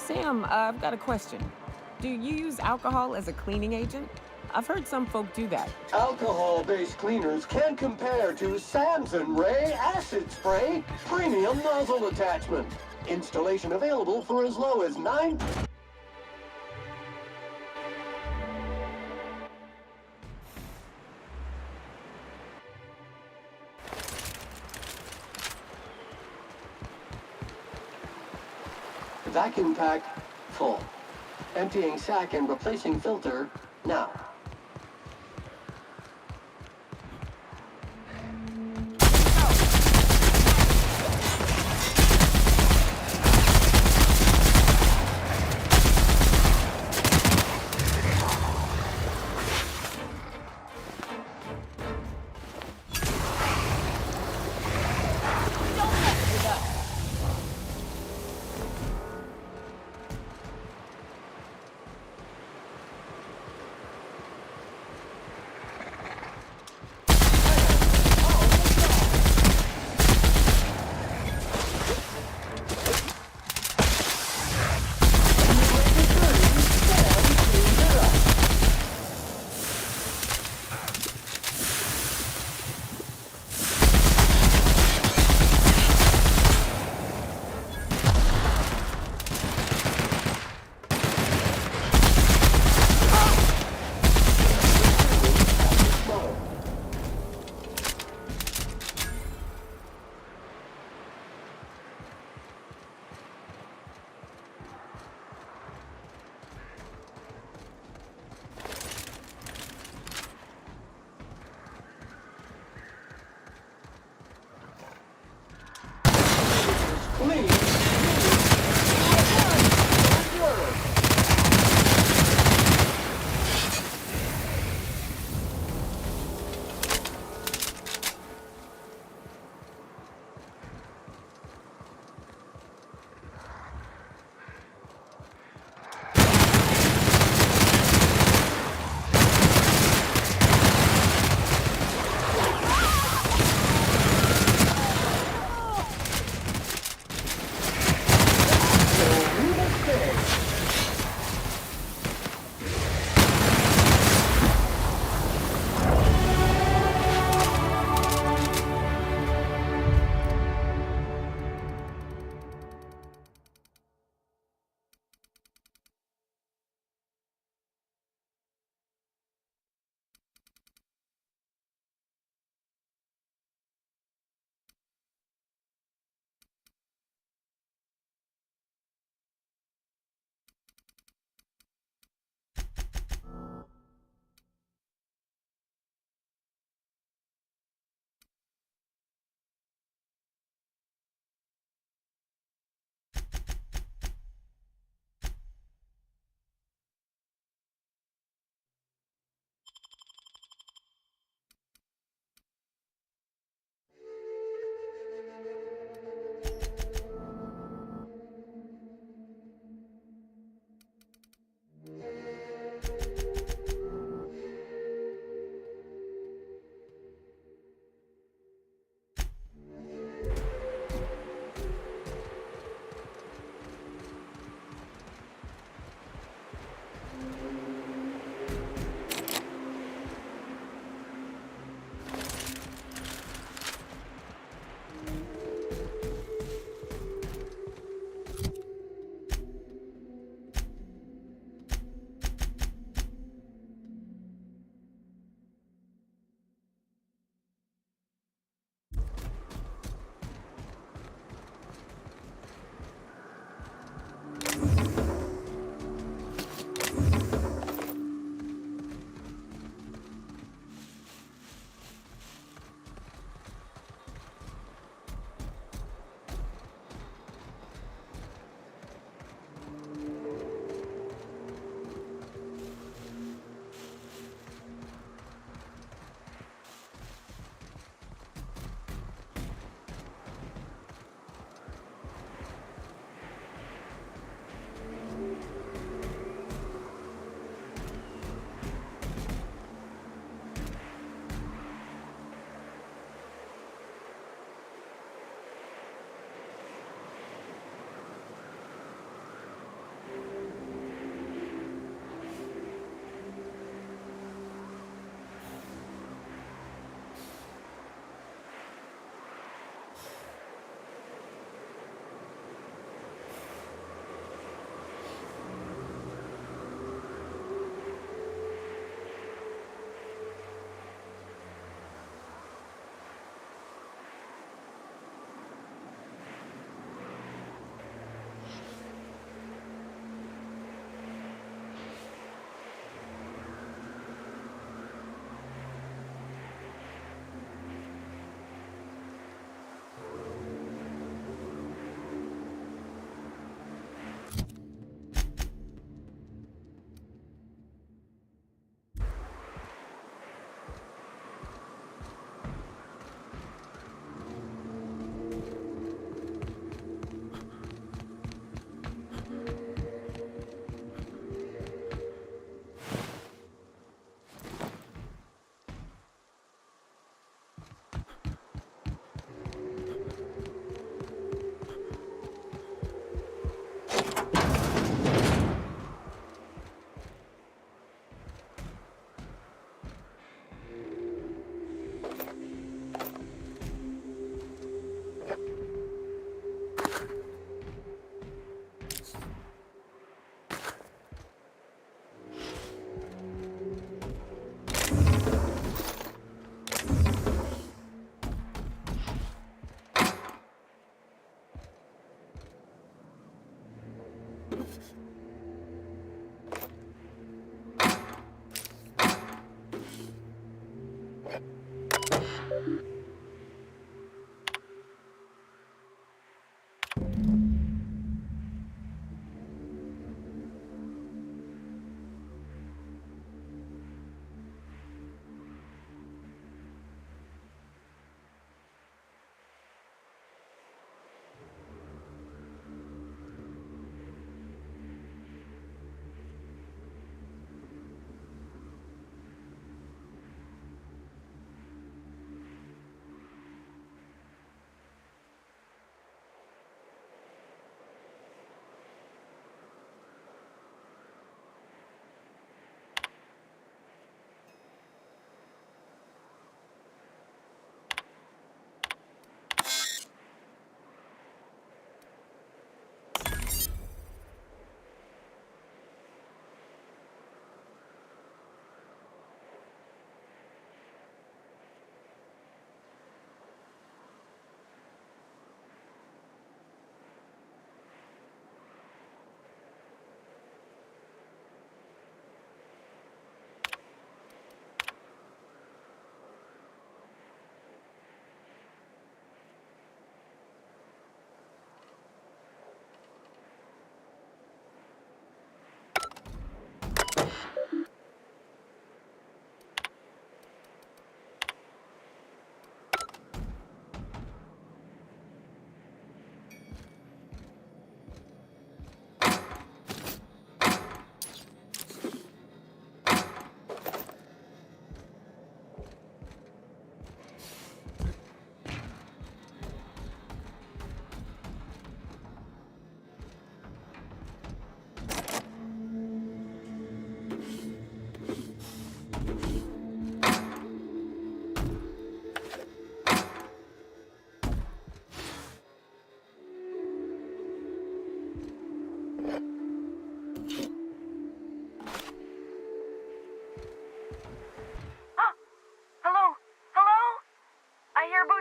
Sam, I've got a question. Do you use alcohol as a cleaning agent? I've heard some folk do that. Alcohol-based cleaners can compare to Samson Ray Acid Spray Premium Nozzle Attachment. Installation available for as low as 9... Vacuum pack full. Emptying sack and replacing filter now.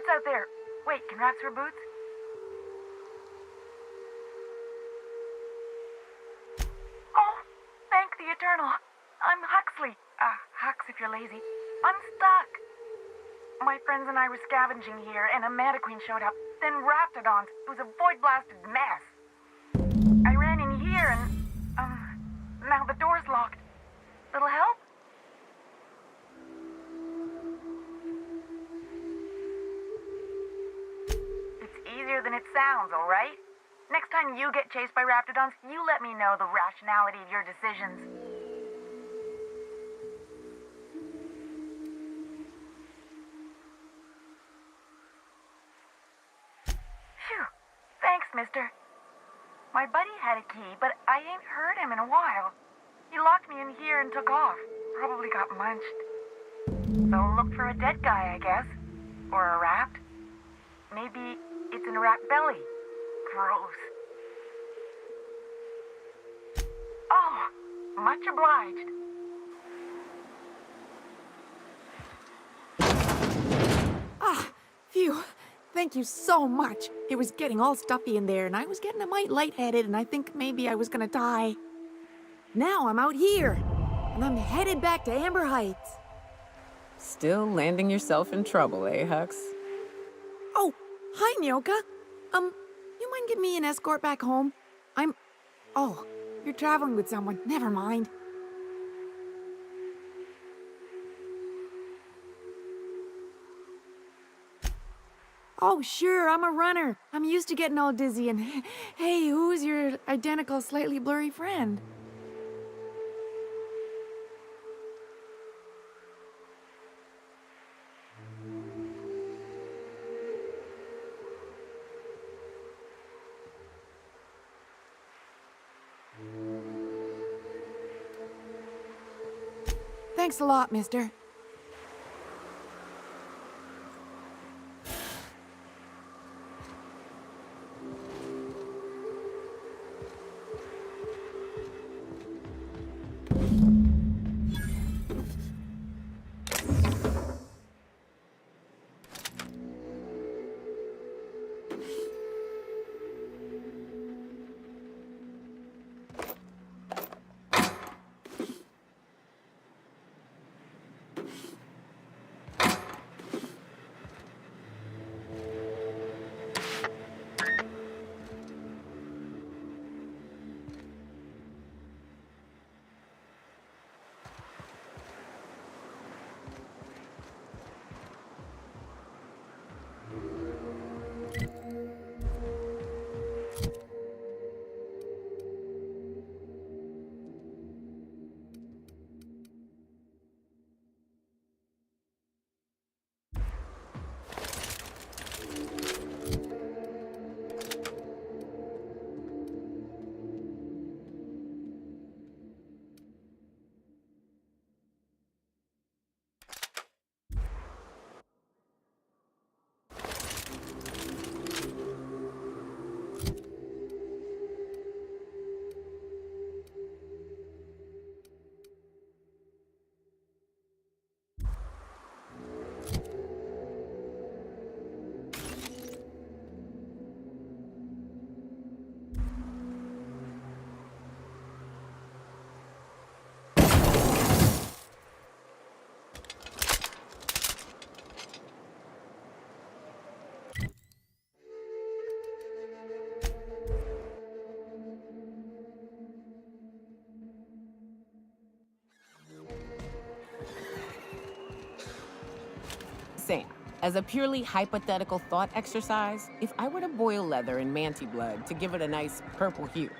Out there. Wait, can rats wear boots? Oh, thank the Eternal. I'm Huxley. Hux if you're lazy. I'm stuck. My friends and I were scavenging here, and a Mantiqueen showed up. Then Raptidons. It was a void-blasted mess. I ran in here and, now the door's locked. Little help? It's easier than it sounds, all right? Next time you get chased by Raptidons, you let me know the rationality of your decisions. Phew. Thanks, mister. My buddy had a key, but I ain't heard him in a while. He locked me in here and took off. Probably got munched. So look for a dead guy, I guess. Or a rat. Maybe it's in a rat belly. Gross. Oh, much obliged. Ah, phew. Thank you so much. It was getting all stuffy in there, and I was getting a mite lightheaded, and I think maybe I was gonna die. Now I'm out here, and I'm headed back to Amber Heights. Still landing yourself in trouble, eh, Hux? Oh, hi, Nyoka. You mind giving me an escort back home? Oh, you're traveling with someone. Never mind. Oh, sure, I'm a runner. I'm used to getting all dizzy and... Hey, who's your identical, slightly blurry friend? Thanks a lot, mister. As a purely hypothetical thought exercise, if I were to boil leather in manti blood to give it a nice purple hue,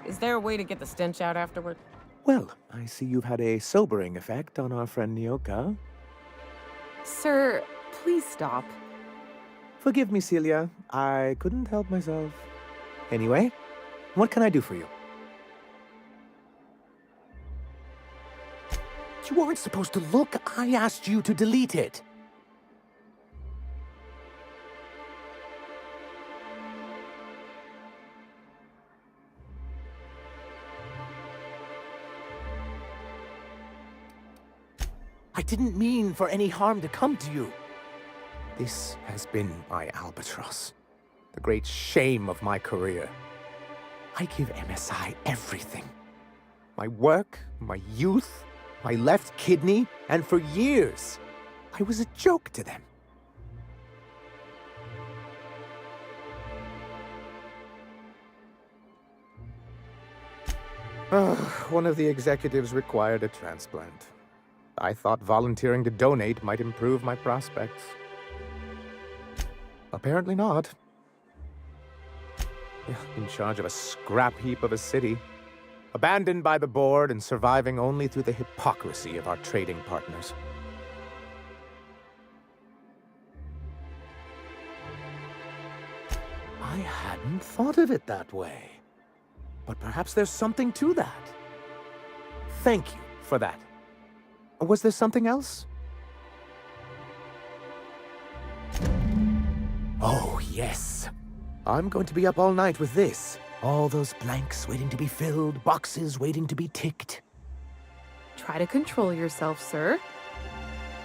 is there a way to get the stench out afterward? Well, I see you've had a sobering effect on our friend Nyoka. Sir, please stop. Forgive me, Celia. I couldn't help myself. Anyway, what can I do for you? You weren't supposed to look. I asked you to delete it. I didn't mean for any harm to come to you. This has been my albatross, the great shame of my career. I give MSI everything. My work, my youth, my left kidney, and for years, I was a joke to them. One of the executives required a transplant. I thought volunteering to donate might improve my prospects. Apparently not. In charge of a scrap heap of a city, abandoned by the board and surviving only through the hypocrisy of our trading partners. I hadn't thought of it that way. But perhaps there's something to that. Thank you for that. Was there something else? Oh, yes. I'm going to be up all night with this. All those blanks waiting to be filled, boxes waiting to be ticked. Try to control yourself, sir.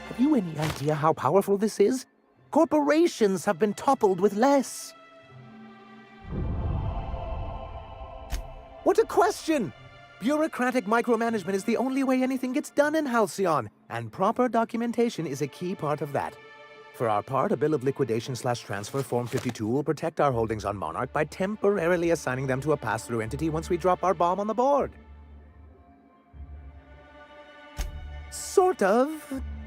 Have you any idea how powerful this is? Corporations have been toppled with less. What a question! Bureaucratic micromanagement is the only way anything gets done in Halcyon, and proper documentation is a key part of that. For our part, a bill of liquidation/transfer Form 52 will protect our holdings on Monarch by temporarily assigning them to a pass-through entity once we drop our bomb on the board. Sort of.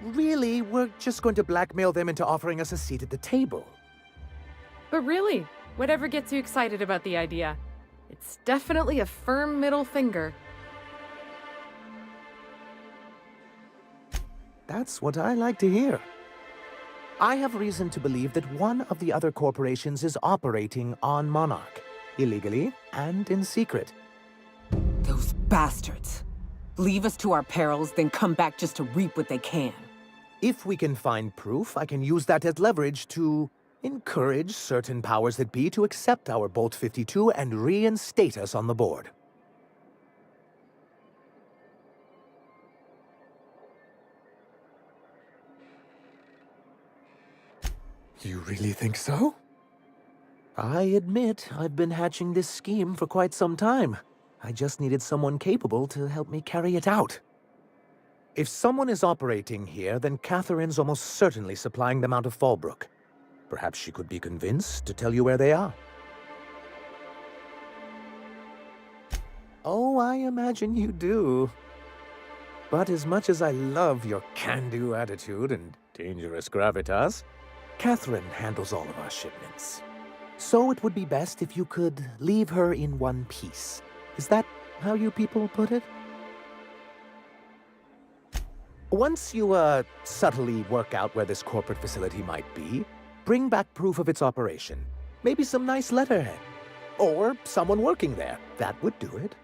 Really, we're just going to blackmail them into offering us a seat at the table. But really, whatever gets you excited about the idea, it's definitely a firm middle finger. That's what I like to hear. I have reason to believe that one of the other corporations is operating on Monarch, illegally and in secret. Those bastards. Leave us to our perils, then come back just to reap what they can. If we can find proof, I can use that as leverage to encourage certain powers that be to accept our Bolt 52 and reinstate us on the board. You really think so? I admit I've been hatching this scheme for quite some time. I just needed someone capable to help me carry it out. If someone is operating here, then Catherine's almost certainly supplying them out of Fallbrook. Perhaps she could be convinced to tell you where they are. Oh, I imagine you do. But as much as I love your can-do attitude and dangerous gravitas, Catherine handles all of our shipments. So it would be best if you could leave her in one piece. Is that how you people put it? Once you, subtly work out where this corporate facility might be, bring back proof of its operation. Maybe some nice letterhead. Or someone working there. That would do it.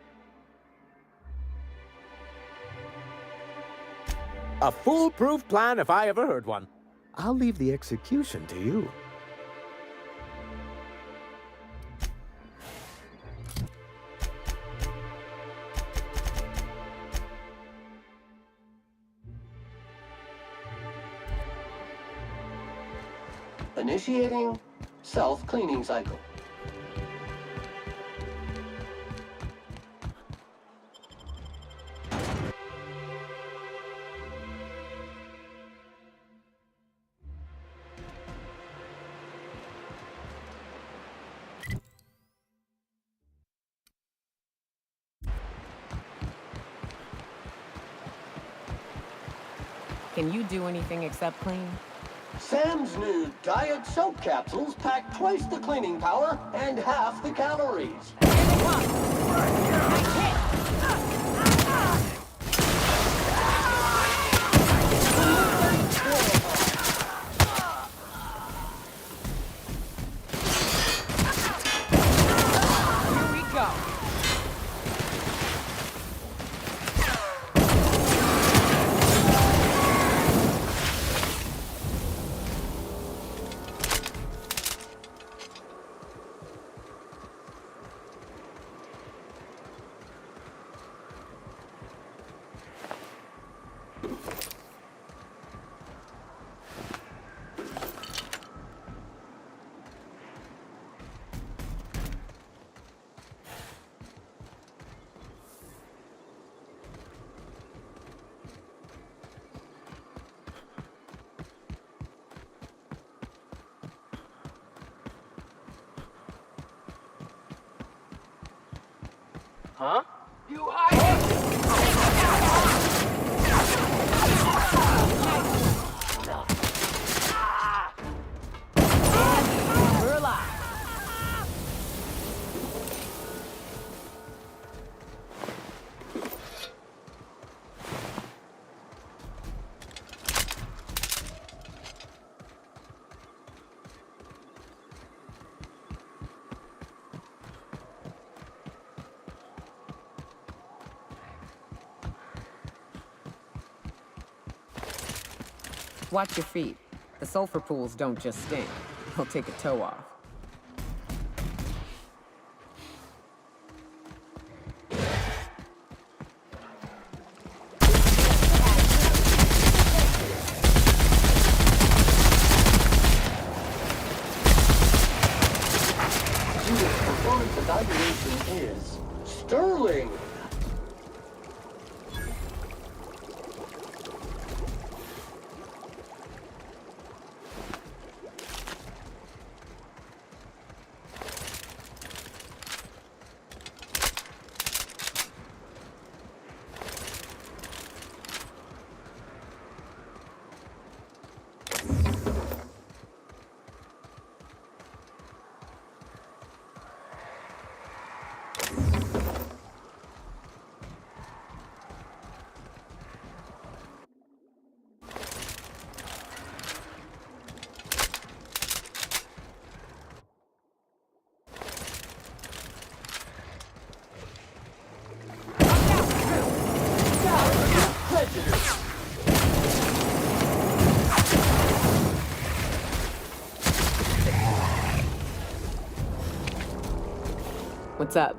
A foolproof plan if I ever heard one. I'll leave the execution to you. Initiating self-cleaning cycle. Can you do anything except clean? Sam's new diet soap capsules pack twice the cleaning power and half the calories. Here we go. Huh? You hide! We're alive. Watch your feet. The sulfur pools don't just stink. They'll take a toe off. Judith's performance evaluation is sterling. What's up?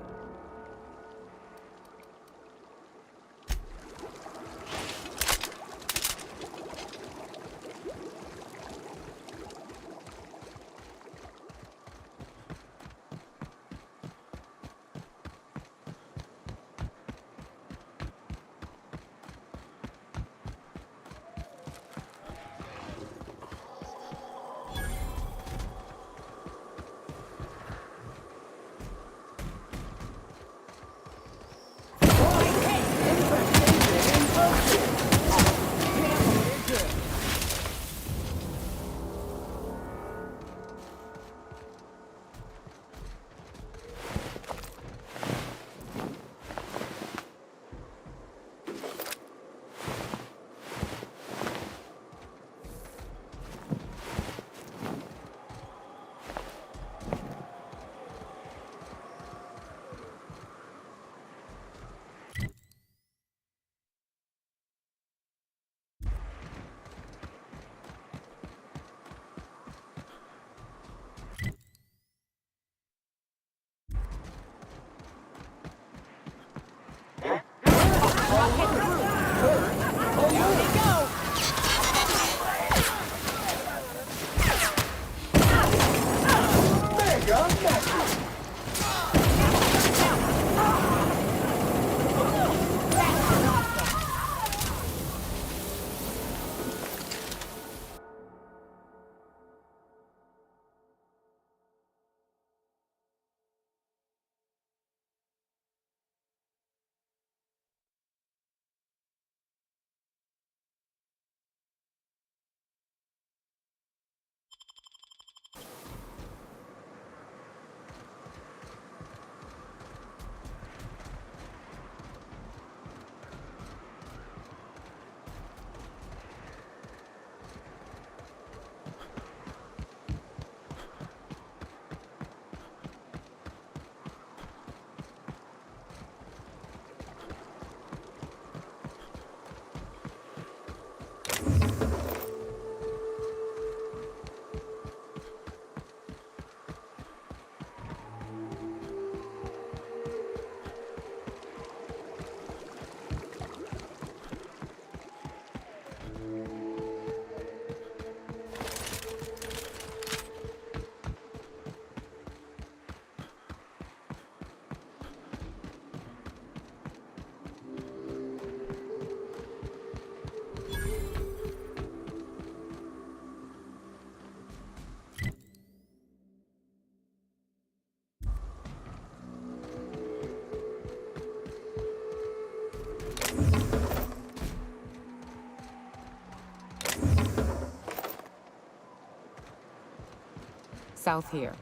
South here.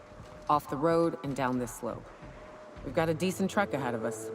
Off the road and down this slope. We've got a decent trek ahead of us.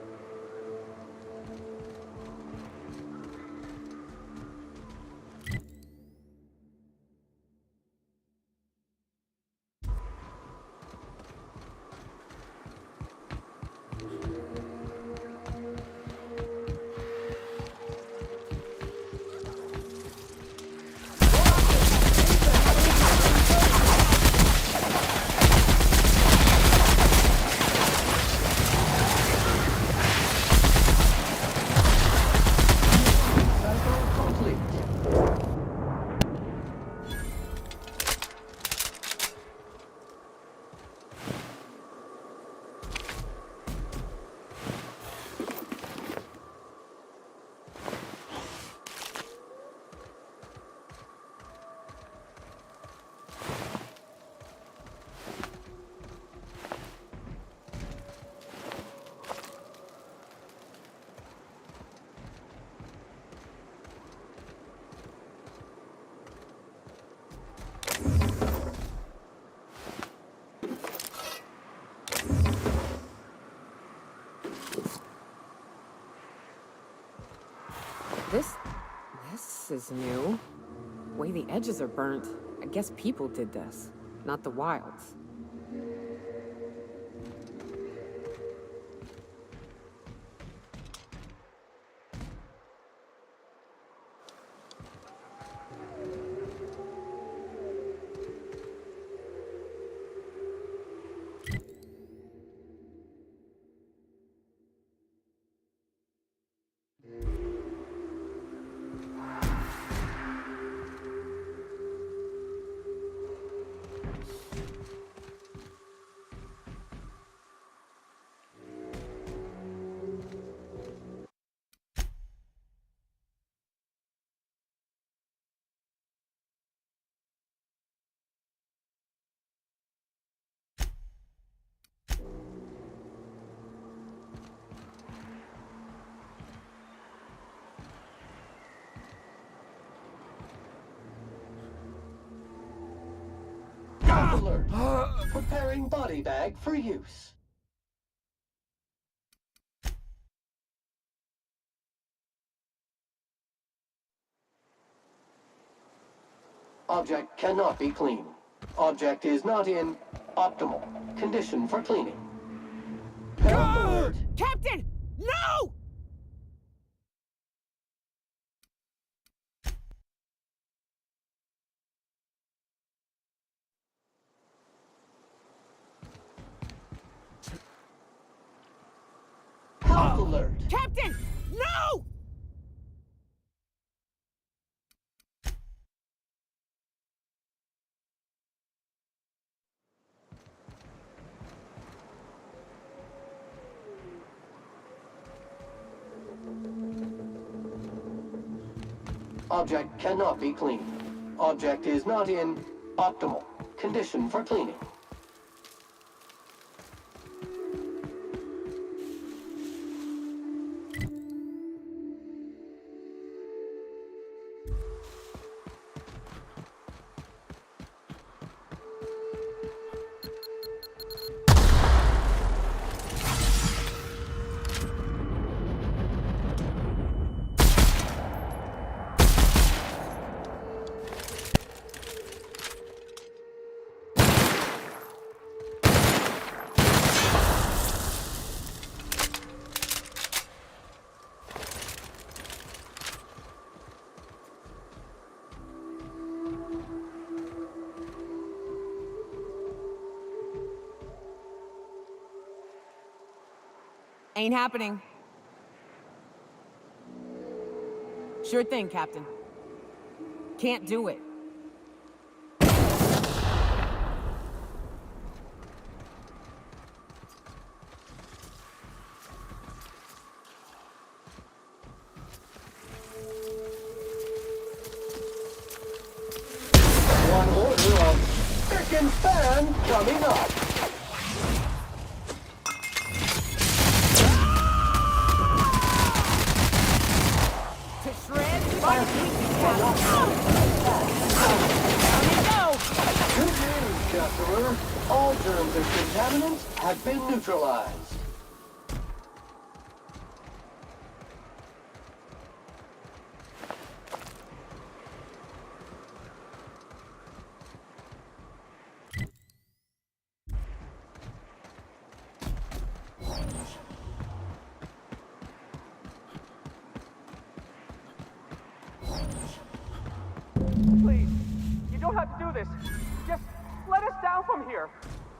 This is new. The way the edges are burnt. I guess people did this, not the wilds. Alert. Preparing body bag for use. Object cannot be cleaned. Object is not in optimal condition for cleaning. Health alert. Captain! No! Health alert. Captain! No! Object cannot be cleaned. Object is not in optimal condition for cleaning. Ain't happening. Sure thing, Captain. Can't do it. One order of spick and span coming up. To shred by the pieces, Captain. Down you go! Good news, customer. remnants have been neutralized. Please, you don't have to do this. Just let us down from here.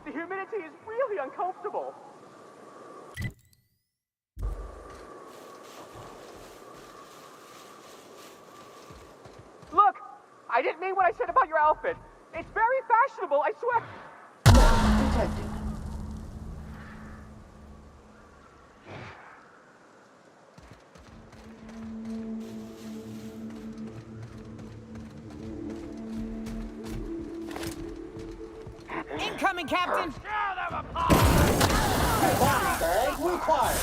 The humidity is really uncomfortable. Look, I didn't mean what I said about your outfit. It's very fashionable, I swear. Detected. Incoming, Captain! Body bag required.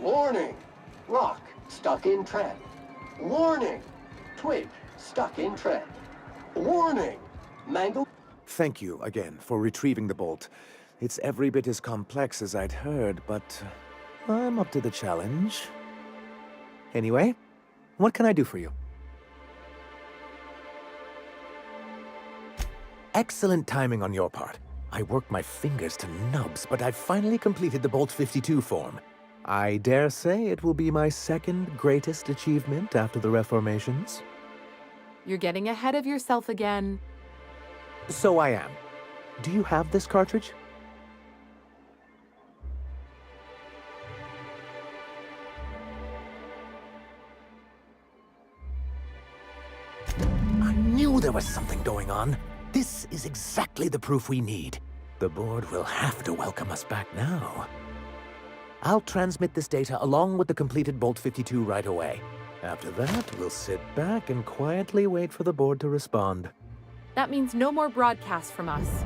Warning! Rock stuck in trap. Warning! Twig stuck in trap. Warning! Mango... Thank you again for retrieving the bolt. It's every bit as complex as I'd heard, but I'm up to the challenge. Anyway, what can I do for you? Excellent timing on your part. I worked my fingers to nubs, but I've finally completed the Bolt 52 form. I dare say it will be my second greatest achievement after the Reformations. You're getting ahead of yourself again. So I am. Do you have this cartridge? I knew there was something going on. This is exactly the proof we need. The board will have to welcome us back now. I'll transmit this data along with the completed Bolt 52 right away. After that, we'll sit back and quietly wait for the board to respond. That means no more broadcasts from us.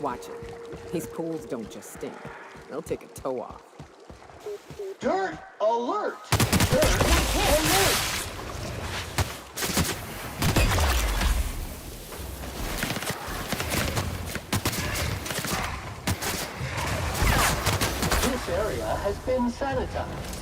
Watch it. These pools don't just stink. They'll take a toe off. Dirt alert! Dirt alert! This area has been sanitized.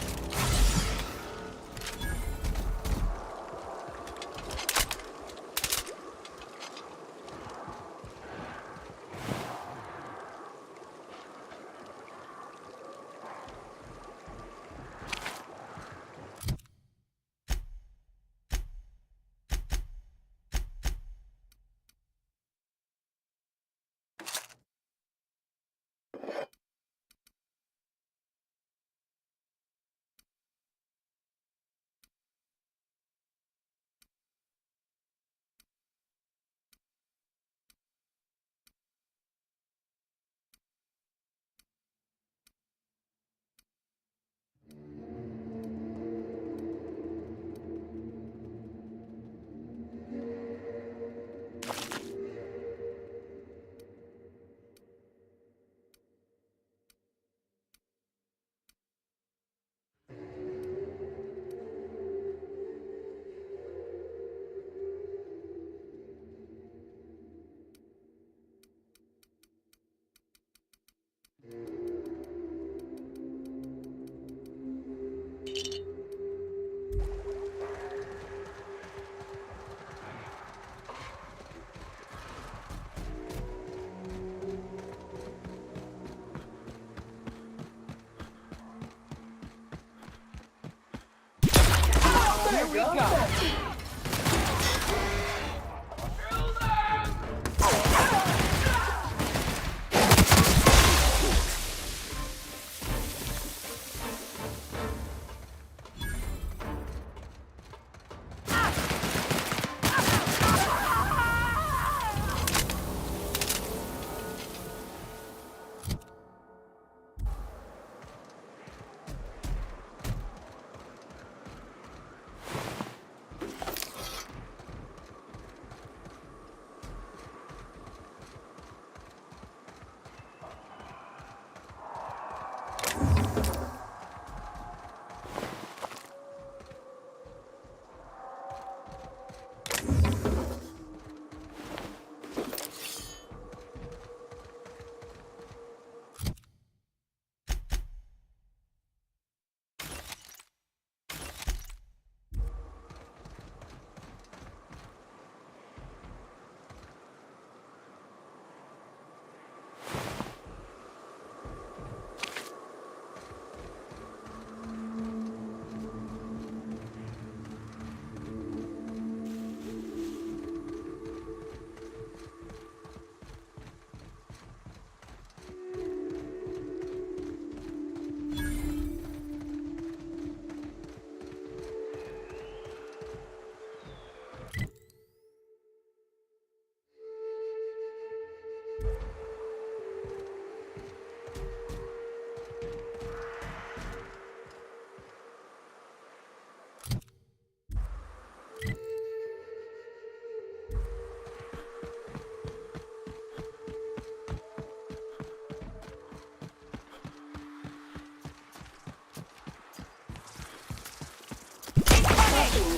Here we go.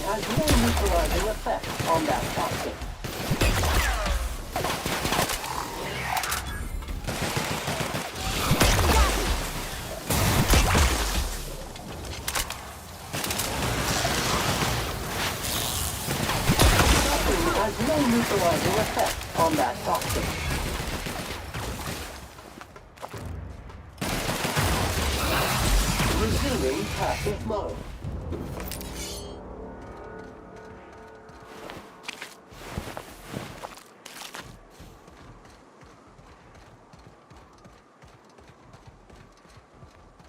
Has no neutralizing effect on that toxin. Nothing has no neutralizing effect on that toxin. Resuming passive mode.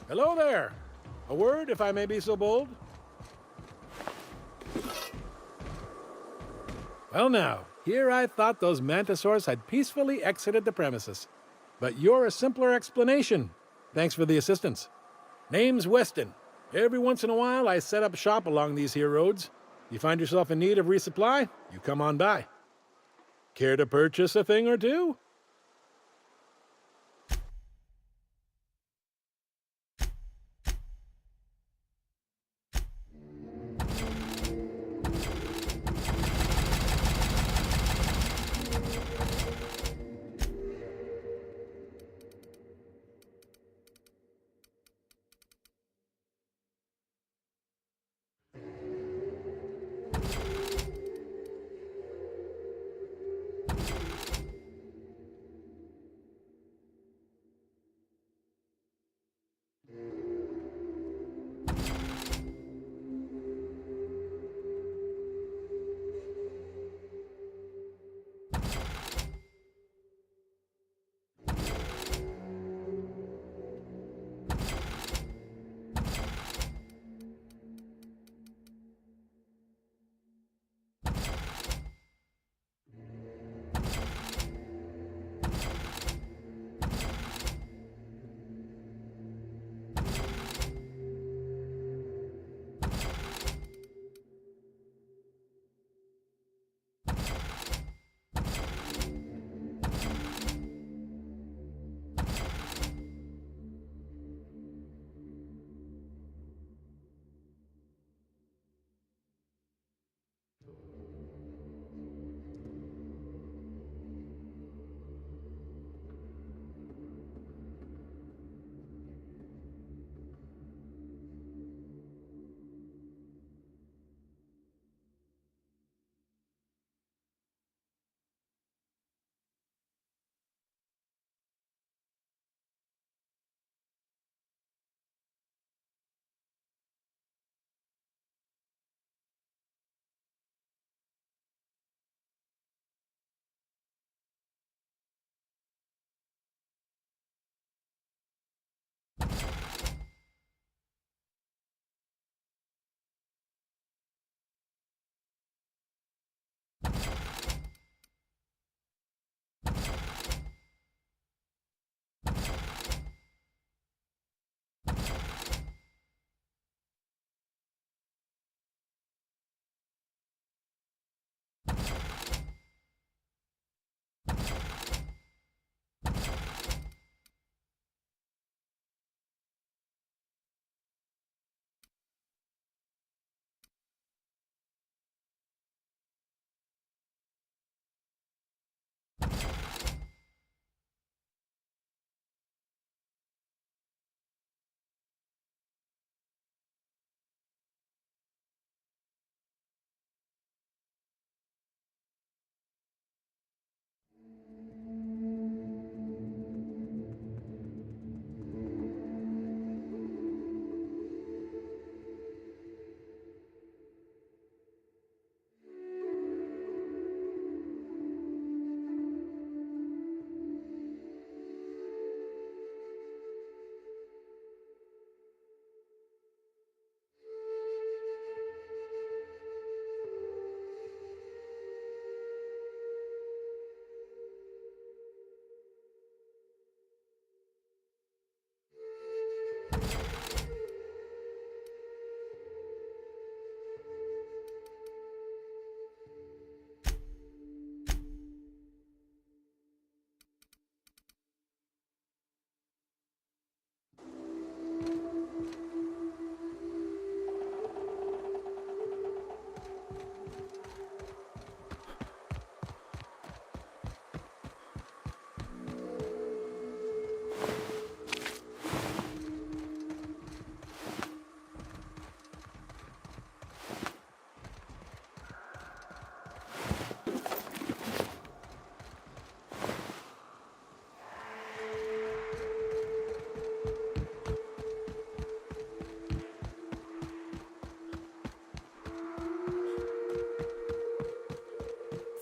Hello there. A word, if I may be so bold? Well now, here I thought those mantisaurs had peacefully exited the premises. But you're a simpler explanation. Thanks for the assistance. Name's Weston. Every once in a while I set up shop along these here roads. You find yourself in need of resupply, you come on by. Care to purchase a thing or two?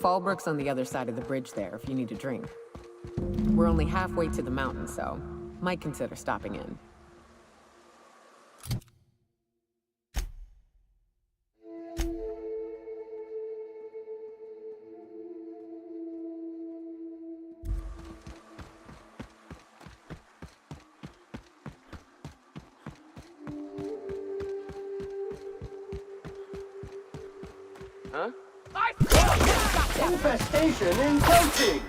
Fallbrook's on the other side of the bridge there if you need a drink. We're only halfway to the mountain, so might consider stopping in. Infestation encroaching!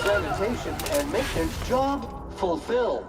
Sanitation and maintenance job fulfilled.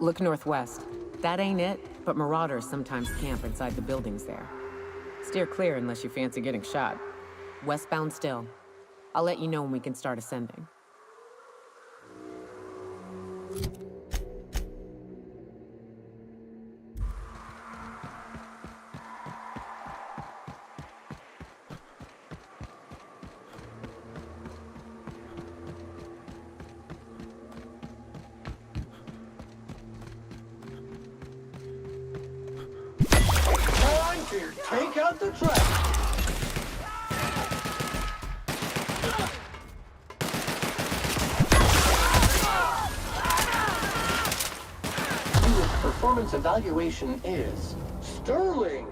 Look northwest. That ain't it, but marauders sometimes camp inside the buildings there. Steer clear unless you fancy getting shot. Westbound still. I'll let you know when we can start ascending. Time to take out the trash! Performance evaluation is sterling.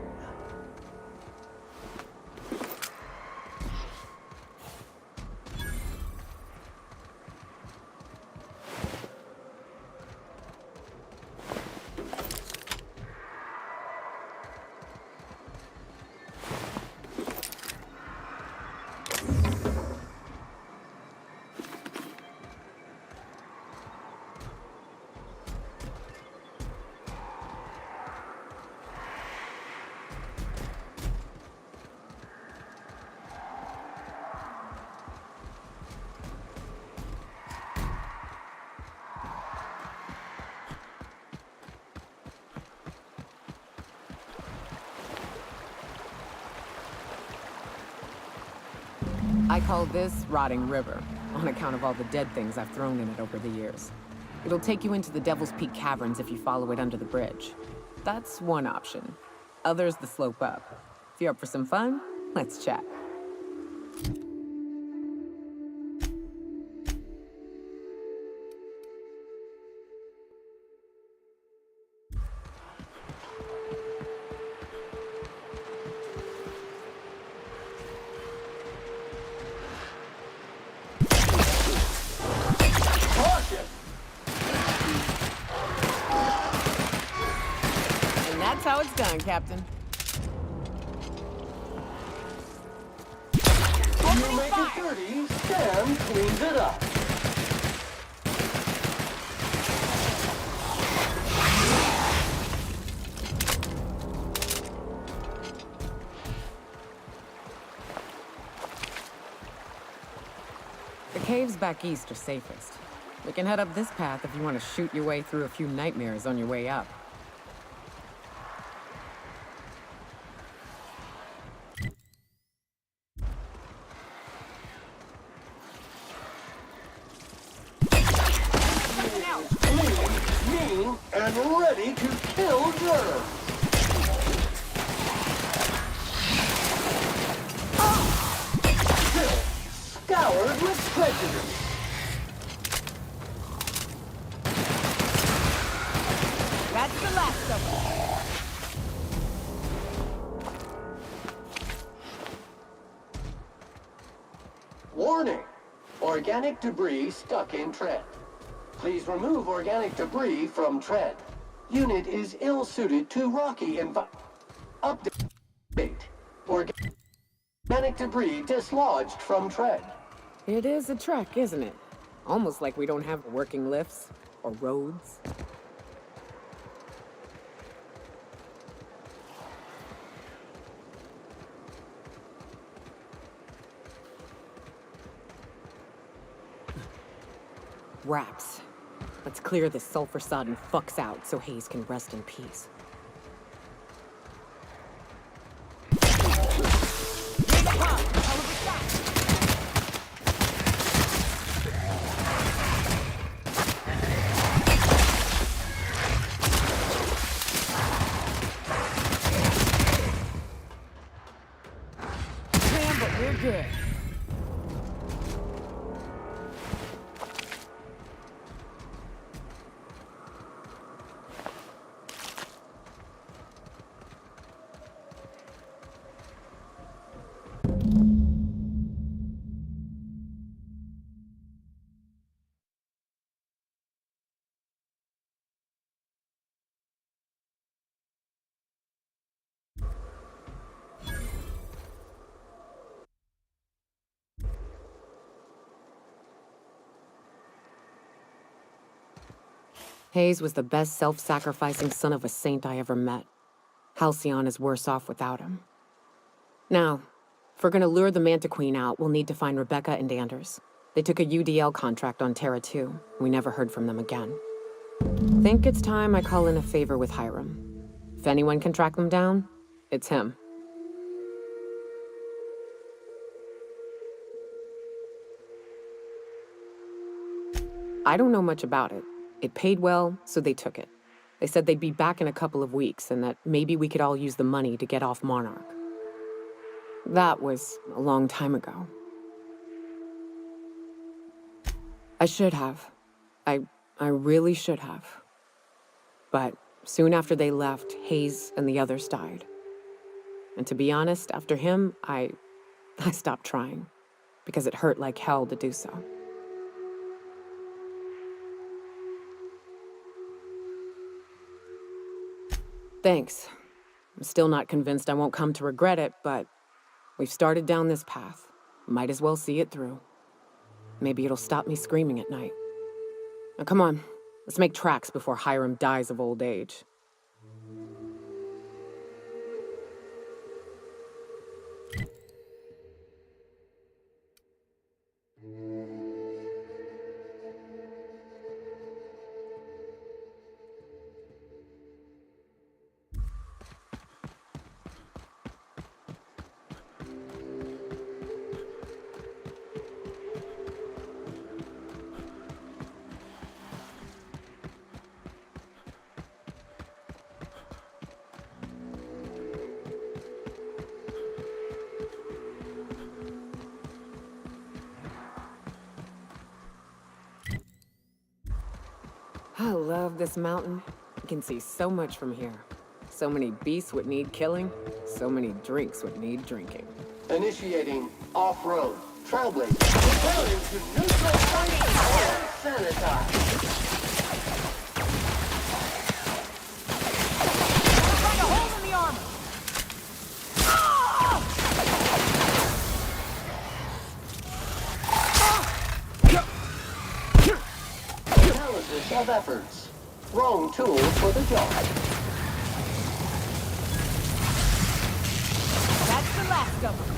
I call this Rotting River, on account of all the dead things I've thrown in it over the years. It'll take you into the Devil's Peak Caverns if you follow it under the bridge. That's one option. Others the slope up. If you're up for some fun, let's chat. That's how it's done, Captain. You make it dirty, Stan cleans it up. The caves back east are safest. We can head up this path if you want to shoot your way through a few nightmares on your way up. and ready to kill germs. Still scoured with prejudice. That's the last of them. Warning! Organic debris stuck in tread. Please remove organic debris from tread. Unit is ill-suited to rocky Update. Organic debris dislodged from tread. It is a trek, isn't it? Almost like we don't have working lifts or roads. Wraps. Let's clear this sulfur-sodden fucks out so Hayes can rest in peace. Damn, but we're good. Hayes was the best self-sacrificing son of a saint I ever met. Halcyon is worse off without him. Now, if we're gonna lure the Manta Queen out, we'll need to find Rebecca and Anders. They took a UDL contract on Terra 2. We never heard from them again. Think it's time I call in a favor with Hiram. If anyone can track them down, it's him. I don't know much about it. It paid well, so they took it. They said they'd be back in a couple of weeks and that maybe we could all use the money to get off Monarch. That was a long time ago. I should have. I really should have. But soon after they left, Hayes and the others died. And to be honest, after him, I stopped trying. Because it hurt like hell to do so. Thanks. I'm still not convinced I won't come to regret it, but we've started down this path. Might as well see it through. Maybe it'll stop me screaming at night. Now come on, let's make tracks before Hiram dies of old age. I love this mountain. You can see so much from here. So many beasts would need killing, so many drinks would need drinking. Initiating off-road. Trailblazer. Preparing to neutral site and sanitize. Find a hole in the armor! Analysis of efforts. Wrong tools for the job. That's the last of them.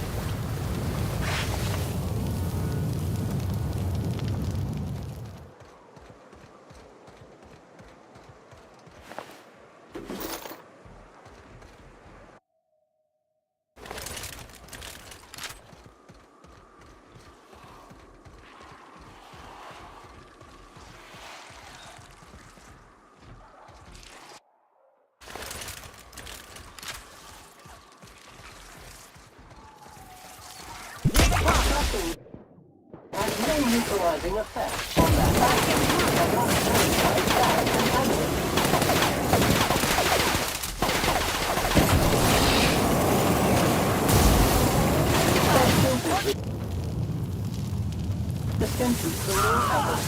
machine has no neutralizing effect on that vacuum and not neutralize that contaminant. Extensive cleaning efforts.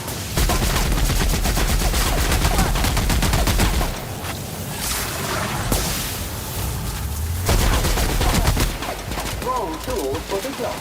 Wrong tool for the job.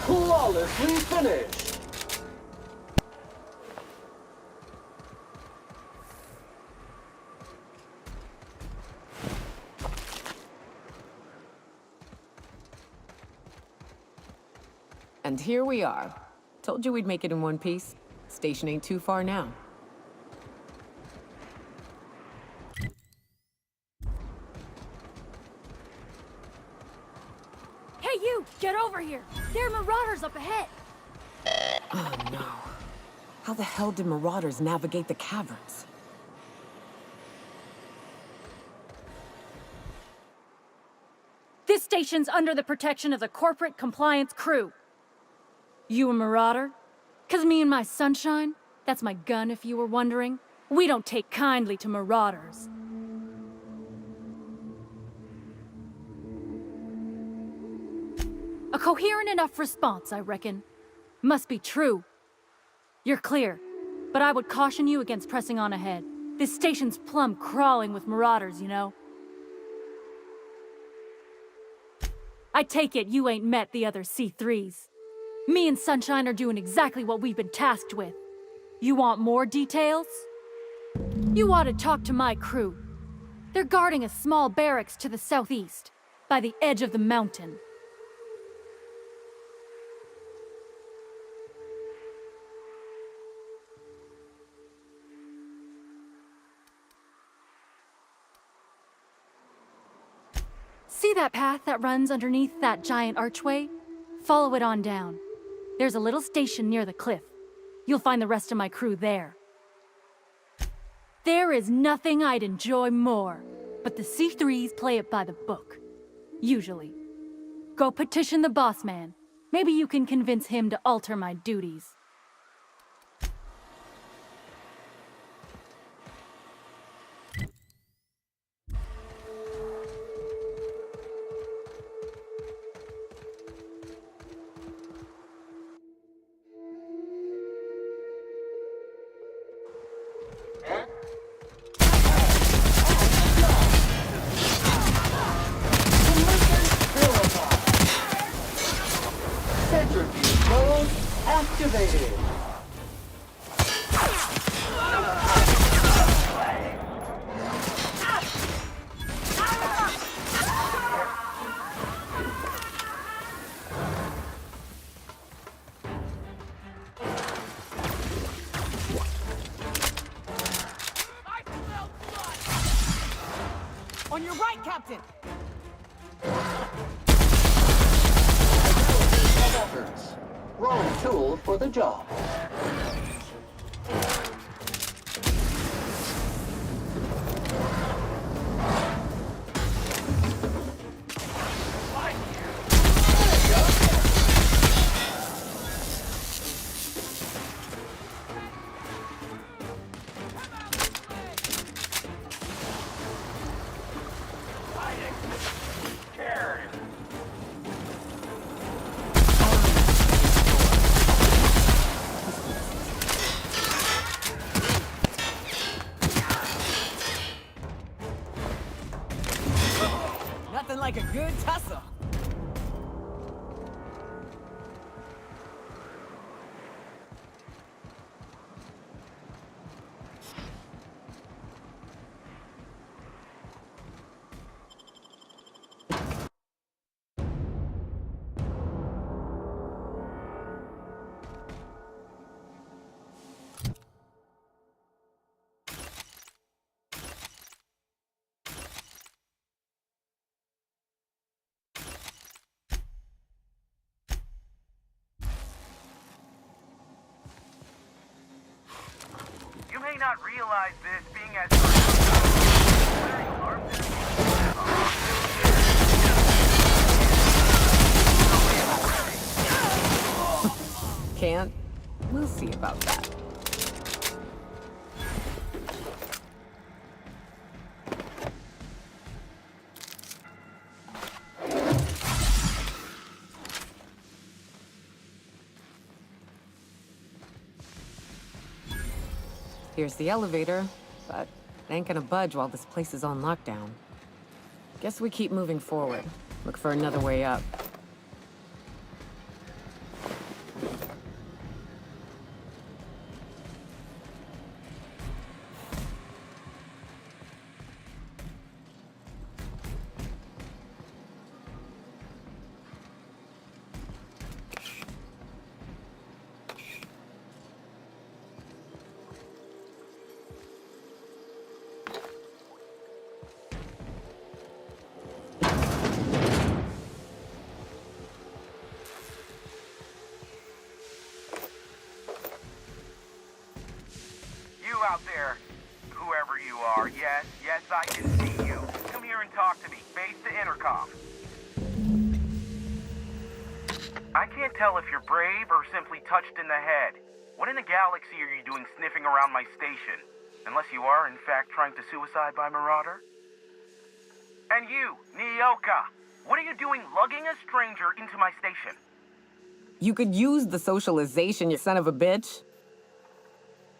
Flawlessly finished. And here we are. Told you we'd make it in one piece. Station ain't too far now. Hey, you! Get over here! There are marauders up ahead! Oh no. How the hell did marauders navigate the caverns? This station's under the protection of the corporate compliance crew. You a marauder? 'Cause me and my sunshine, that's my gun if you were wondering, we don't take kindly to marauders. A coherent enough response, I reckon. Must be true. You're clear, but I would caution you against pressing on ahead. This station's plumb crawling with marauders, you know. I take it you ain't met the other C3s. Me and Sunshine are doing exactly what we've been tasked with. You want more details? You ought to talk to my crew. They're guarding a small barracks to the southeast, by the edge of the mountain. See that path that runs underneath that giant archway? Follow it on down. There's a little station near the cliff. You'll find the rest of my crew there. There is nothing I'd enjoy more, but the C3s play it by the book. Usually. Go petition the boss man. Maybe you can convince him to alter my duties. activated. On your right, Captain! Efforts. Wrong tool for the job. Nothing like a good tussle. You may not realize this being as Can't? We'll see about that. Here's the elevator, but it ain't gonna budge while this place is on lockdown. Guess we keep moving forward. Look for another way up. out there. Whoever you are, yes, I can see you. Come here and talk to me. Face to intercom. I can't tell if you're brave or simply touched in the head. What in the galaxy are you doing sniffing around my station? Unless you are, in fact, trying to suicide by Marauder? And you, Nyoka, what are you doing lugging a stranger into my station? You could use the socialization, you son of a bitch.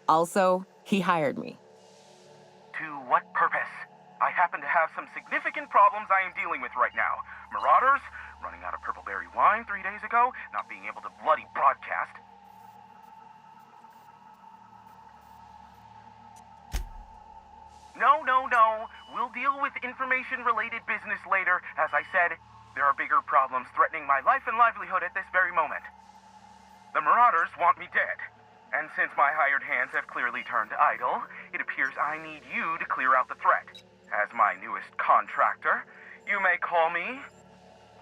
Also, he hired me. To what purpose? I happen to have some significant problems I am dealing with right now. Marauders, running out of purple berry wine 3 days ago, not being able to bloody broadcast. No. We'll deal with information-related business later. As I said, there are bigger problems threatening my life and livelihood at this very moment. The Marauders want me dead. And since my hired hands have clearly turned idle, it appears I need you to clear out the threat. As my newest contractor, you may call me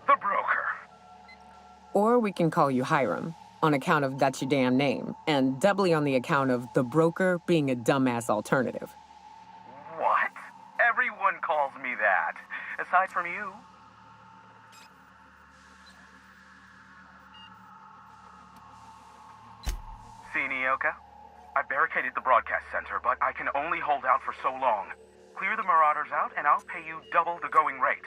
the Broker. Or we can call you Hiram, on account of that's your damn name, and doubly on the account of the Broker being a dumbass alternative. What? Everyone calls me that, aside from you. See, Nyoka? I barricaded the broadcast center, but I can only hold out for so long. Clear the Marauders out, and I'll pay you double the going rate.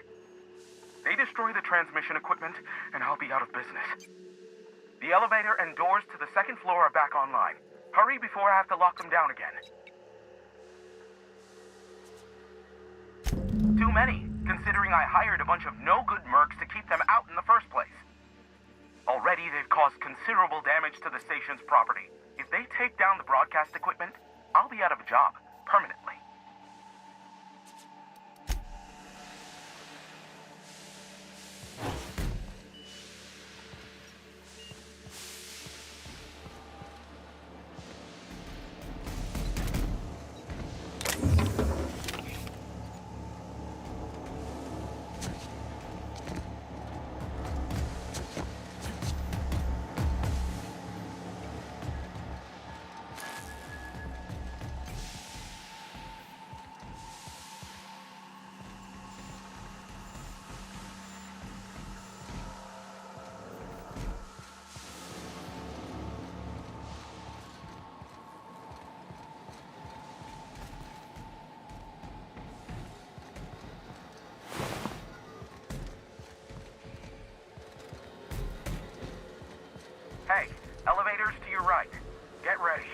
They destroy the transmission equipment, and I'll be out of business. The elevator and doors to the second floor are back online. Hurry before I have to lock them down again. Too many, considering I hired a bunch of no-good mercs to keep them out in the first place. Already, Already, they've caused considerable damage to the station's property. If they take down the broadcast equipment, I'll be out of a job, permanently. Hey, elevators to your right. Get ready.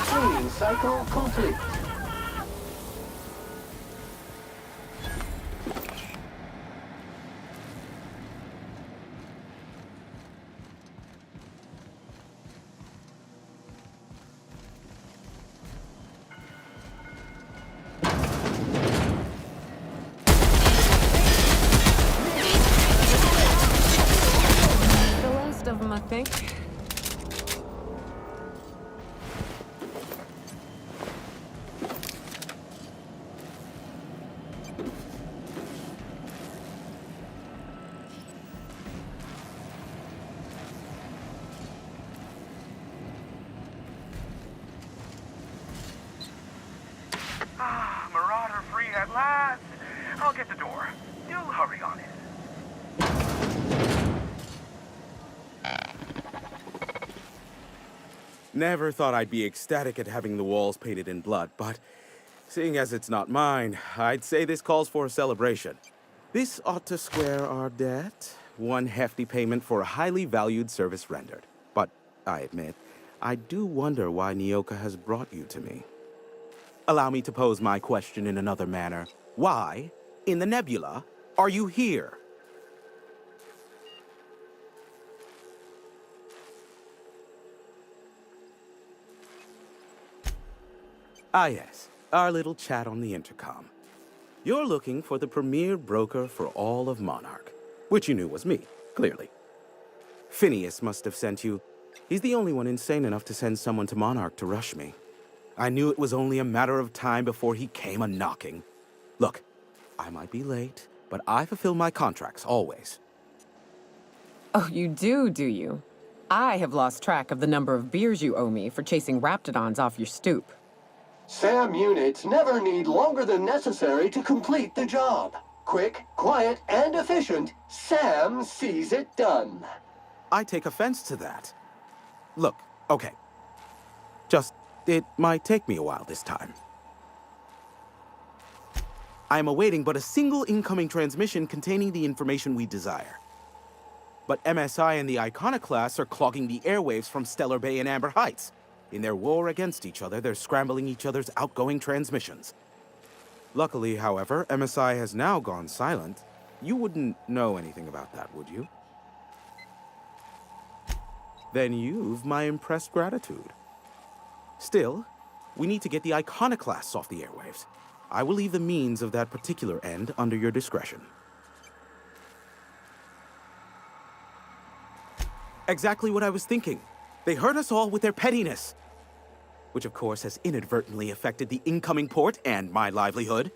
Cleaning cycle complete. The last of them, I think. Marauder free at last. I'll get the door. You'll hurry on it. Never thought I'd be ecstatic at having the walls painted in blood, but seeing as it's not mine, I'd say this calls for a celebration. This ought to square our debt. One hefty payment for a highly valued service rendered. But I admit, I do wonder why Nyoka has brought you to me. Allow me to pose my question in another manner. Why, in the nebula, are you here? Ah yes, our little chat on the intercom. You're looking for the premier broker for all of Monarch, which you knew was me, clearly. Phineas must have sent you. He's the only one insane enough to send someone to Monarch to rush me. I knew it was only a matter of time before he came a-knocking. Look, I might be late, but I fulfill my contracts, always. Oh, you do you? I have lost track of the number of beers you owe me for chasing raptidons off your stoop. SAM units never need longer than necessary to complete the job. Quick, quiet, and efficient, SAM sees it done. I take offense to that. Look, okay. It might take me a while this time. I am awaiting but a single incoming transmission containing the information we desire. But MSI and the Iconoclasts are clogging the airwaves from Stellar Bay and Amber Heights. In their war against each other, they're scrambling each other's outgoing transmissions. Luckily, however, MSI has now gone silent. You wouldn't know anything about that, would you? Then you've my impressed gratitude. Still, we need to get the Iconoclasts off the airwaves. I will leave the means of that particular end under your discretion. Exactly what I was thinking. They hurt us all with their pettiness. Which, of course, has inadvertently affected the incoming port and my livelihood.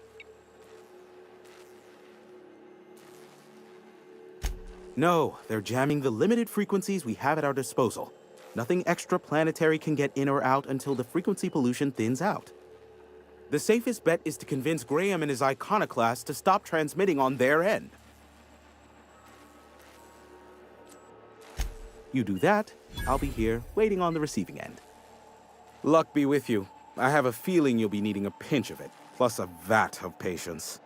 No, they're jamming the limited frequencies we have at our disposal. Nothing extraplanetary can get in or out until the frequency pollution thins out. The safest bet is to convince Graham and his iconoclasts to stop transmitting on their end. You do that, I'll be here, waiting on the receiving end. Luck be with you. I have a feeling you'll be needing a pinch of it, plus a vat of patience.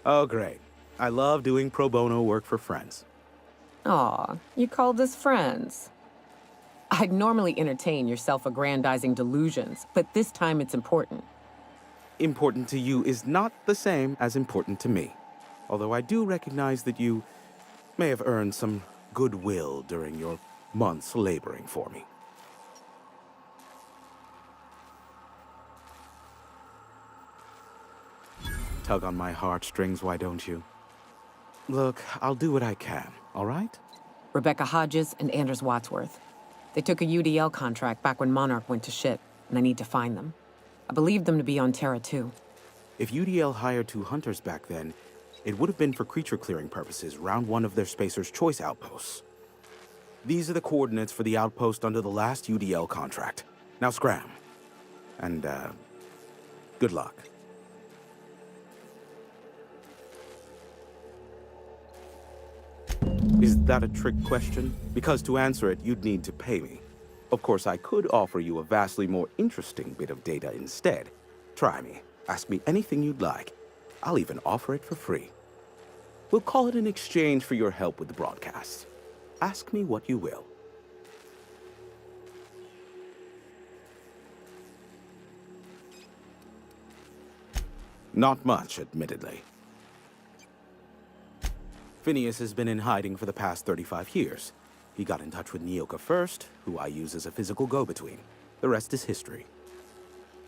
Oh, great. I love doing pro bono work for friends. Aw, you called us friends. I'd normally entertain your self-aggrandizing delusions, but this time it's important. Important to you is not the same as important to me. Although I do recognize that you may have earned some goodwill during your months laboring for me. Tug on my heartstrings, why don't you? Look, I'll do what I can, all right? Rebecca Hodges and Anders Wadsworth. They took a UDL contract back when Monarch went to shit, and I need to find them. I believed them to be on Terra too. If UDL hired 2 hunters back then, it would have been for creature clearing purposes round one of their Spacer's Choice outposts. These are the coordinates for the outpost under the last UDL contract. Now scram. And, good luck. Is that a trick question? Because to answer it, you'd need to pay me. Of course, I could offer you a vastly more interesting bit of data instead. Try me. Ask me anything you'd like. I'll even offer it for free. We'll call it an exchange for your help with the broadcast. Ask me what you will. Not much, admittedly. Phineas has been in hiding for the past 35 years. He got in touch with Nyoka first, who I use as a physical go-between. The rest is history.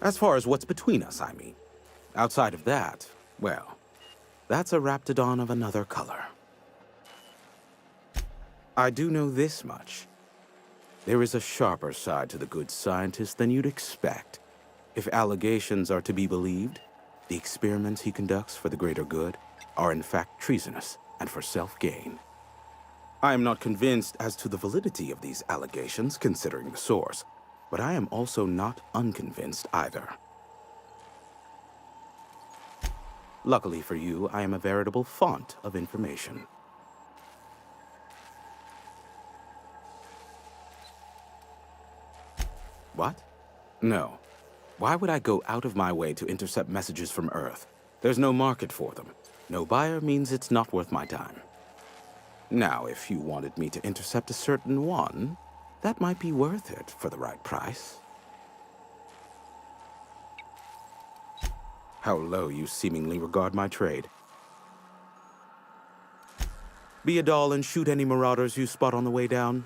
As far as what's between us, I mean. Outside of that, well, that's a raptidon of another color. I do know this much. There is a sharper side to the good scientist than you'd expect. If allegations are to be believed, the experiments he conducts for the greater good are in fact treasonous and for self-gain. I am not convinced as to the validity of these allegations, considering the source, but I am also not unconvinced either. Luckily for you, I am a veritable font of information. What? No. Why would I go out of my way to intercept messages from Earth? There's no market for them. No buyer means it's not worth my time. Now, if you wanted me to intercept a certain one, that might be worth it for the right price. How low you seemingly regard my trade. Be a doll and shoot any marauders you spot on the way down.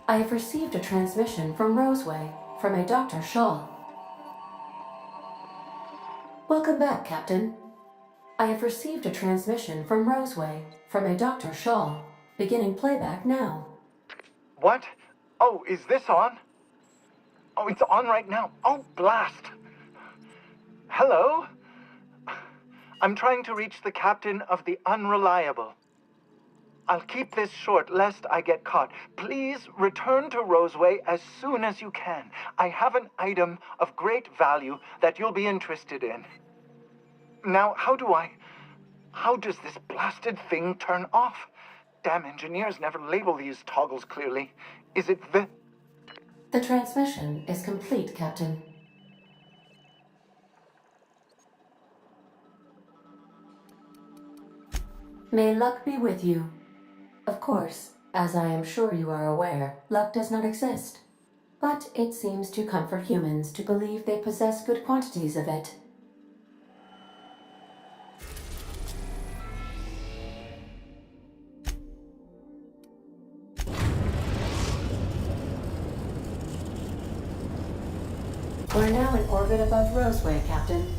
I have received a transmission from Roseway, from a Dr. Shaw. Welcome back, Captain. I have received a transmission from Roseway, from a Dr. Shaw. Beginning playback now. What? Oh, is this on? Oh, it's on right now. Oh, blast! Hello? I'm trying to reach the captain of the Unreliable. I'll keep this short, lest I get caught. Please return to Roseway as soon as you can. I have an item of great value that you'll be interested in. Now, how does this blasted thing turn off? Damn engineers never label these toggles clearly. Is it the... The transmission is complete, Captain. May luck be with you. Of course, as I am sure you are aware, luck does not exist. But it seems to comfort humans to believe they possess good quantities of it. We're now in orbit above Roseway, Captain.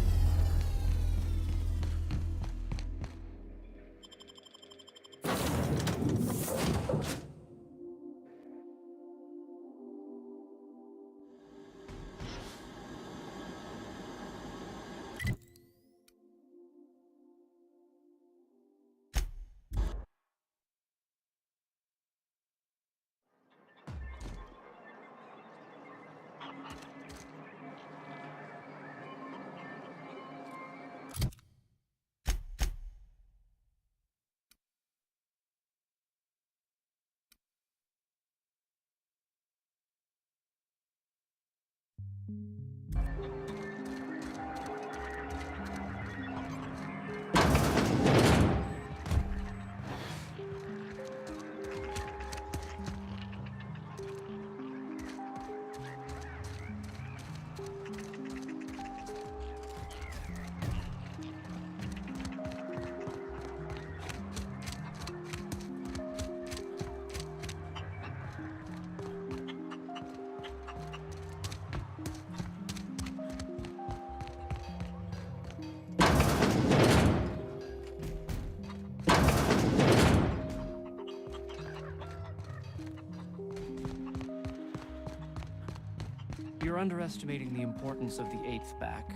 You're underestimating the importance of the 8th back.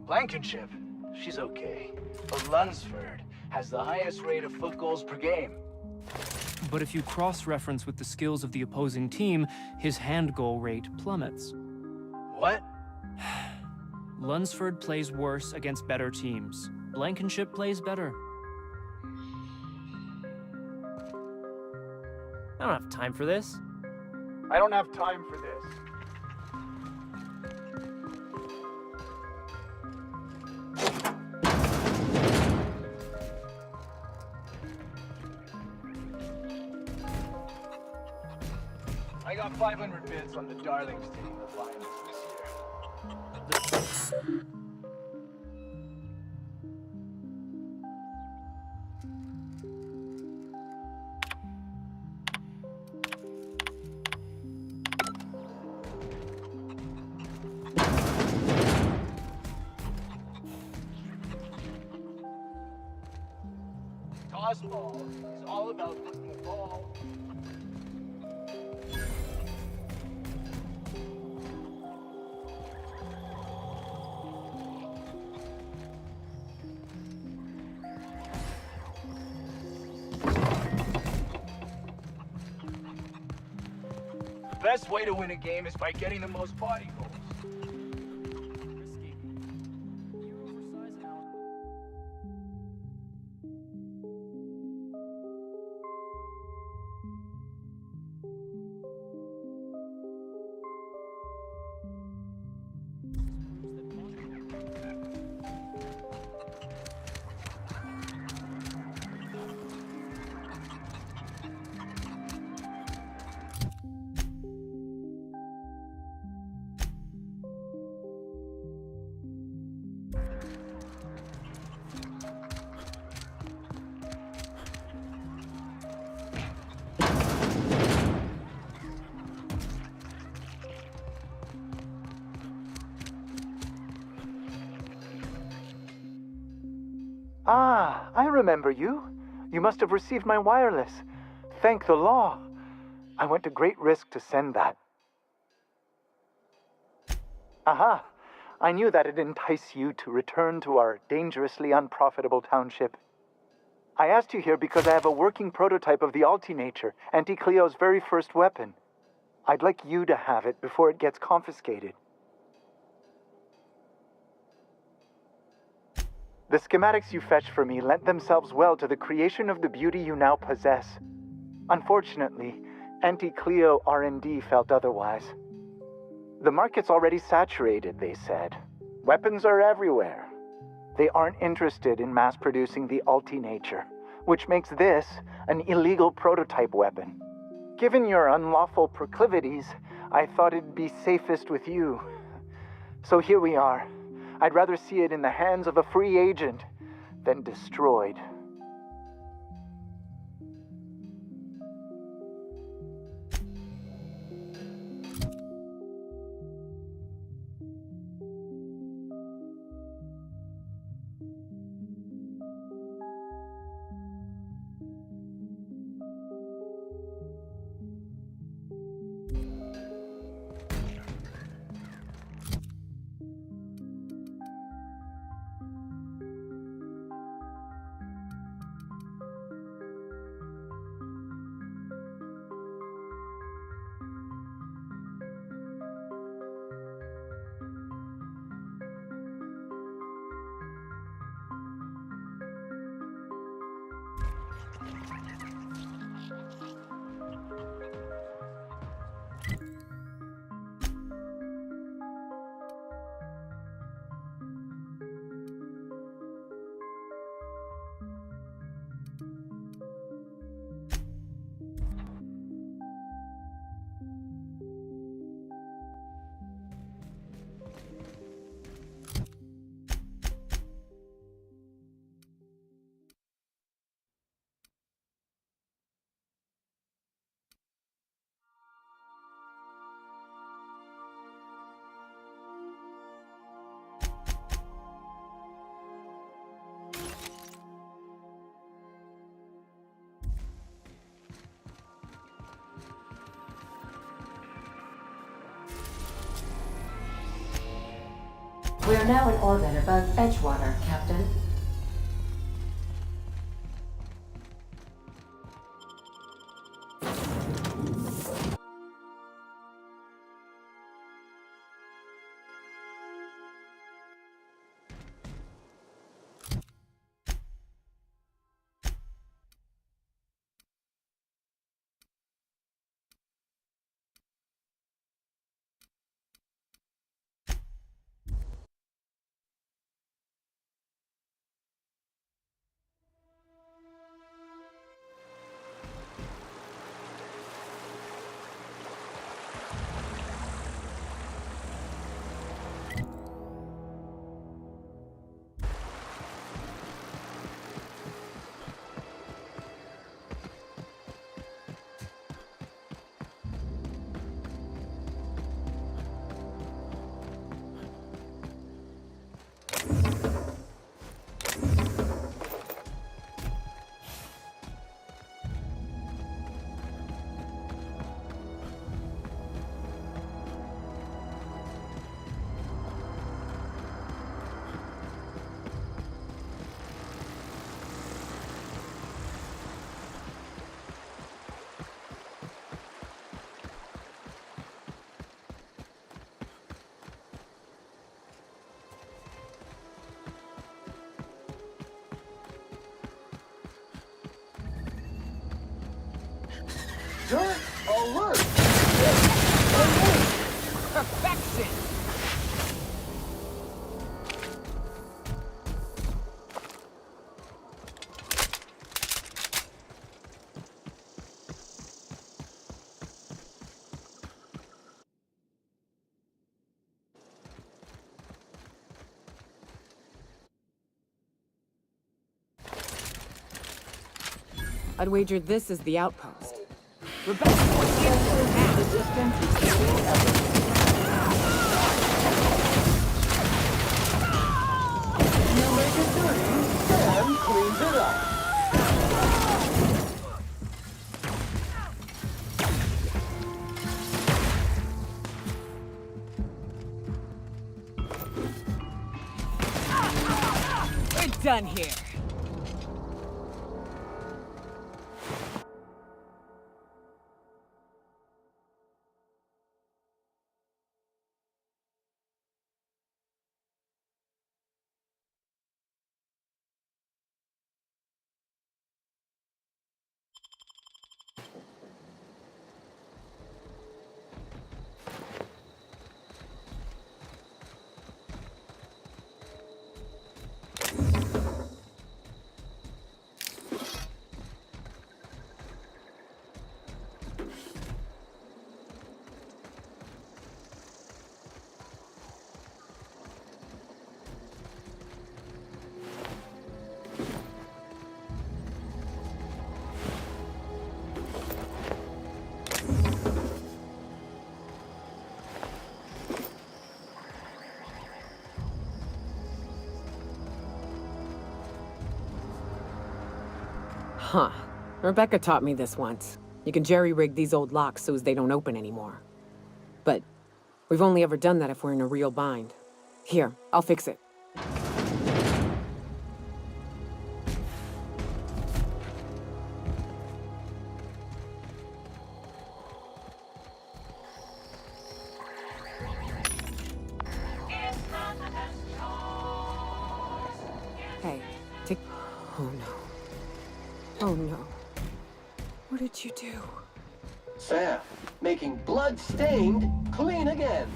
Blankenship, she's okay. But Lunsford has the highest rate of foot goals per game. But if you cross-reference with the skills of the opposing team, his hand goal rate plummets. What? Lunsford plays worse against better teams. Blankenship plays better. I don't have time for this. I don't have time for this. I got 500 bids on the Darlings taking the finals this year. Tossball is all about putting the ball. The best way to win a game is by getting the most body goals. Ah, I remember you. You must have received my wireless. Thank the law. I went to great risk to send that. Aha! I knew that'd entice you to return to our dangerously unprofitable township. I asked you here because I have a working prototype of the Altinature, Auntie Cleo's very first weapon. I'd like you to have it before it gets confiscated. The schematics you fetched for me lent themselves well to the creation of the beauty you now possess. Unfortunately, Auntie Cleo R&D felt otherwise. The market's already saturated, they said. Weapons are everywhere. They aren't interested in mass-producing the Altinature, which makes this an illegal prototype weapon. Given your unlawful proclivities, I thought it'd be safest with you. So here we are. I'd rather see it in the hands of a free agent than destroyed. We are now in orbit above Edgewater, Captain. Dirt alert! Perfection! I'd wager this is the outpost. Rebecca, what's the You make it dirty, Sam. done here. Huh. Rebecca taught me this once. You can jerry-rig these old locks so as they don't open anymore. But we've only ever done that if we're in a real bind. Here, I'll fix it. Hey, take... Oh no. Oh no. What did you do? Sam, making blood-stained clean again.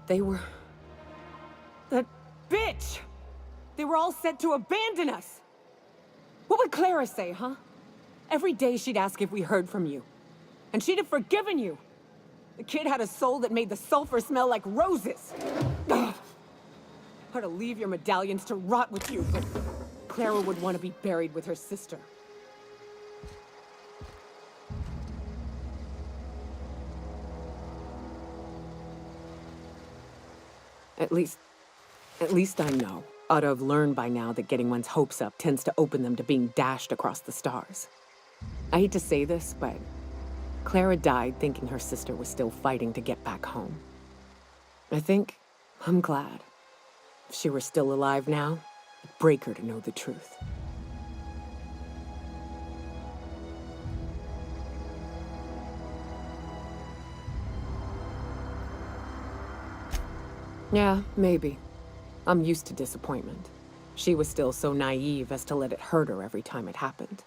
They were... That bitch! They were all set to abandon us! What would Clara say, huh? Every day she'd ask if we heard from you. And she'd have forgiven you. The kid had a soul that made the sulfur smell like roses. Ugh. Or to leave your medallions to rot with you, but Clara would want to be buried with her sister. At least I know. Ought to have learned by now that getting one's hopes up tends to open them to being dashed across the stars. I hate to say this, but Clara died thinking her sister was still fighting to get back home. I'm glad. If she were still alive now, it'd break her to know the truth. Yeah, maybe. I'm used to disappointment. She was still so naive as to let it hurt her every time it happened.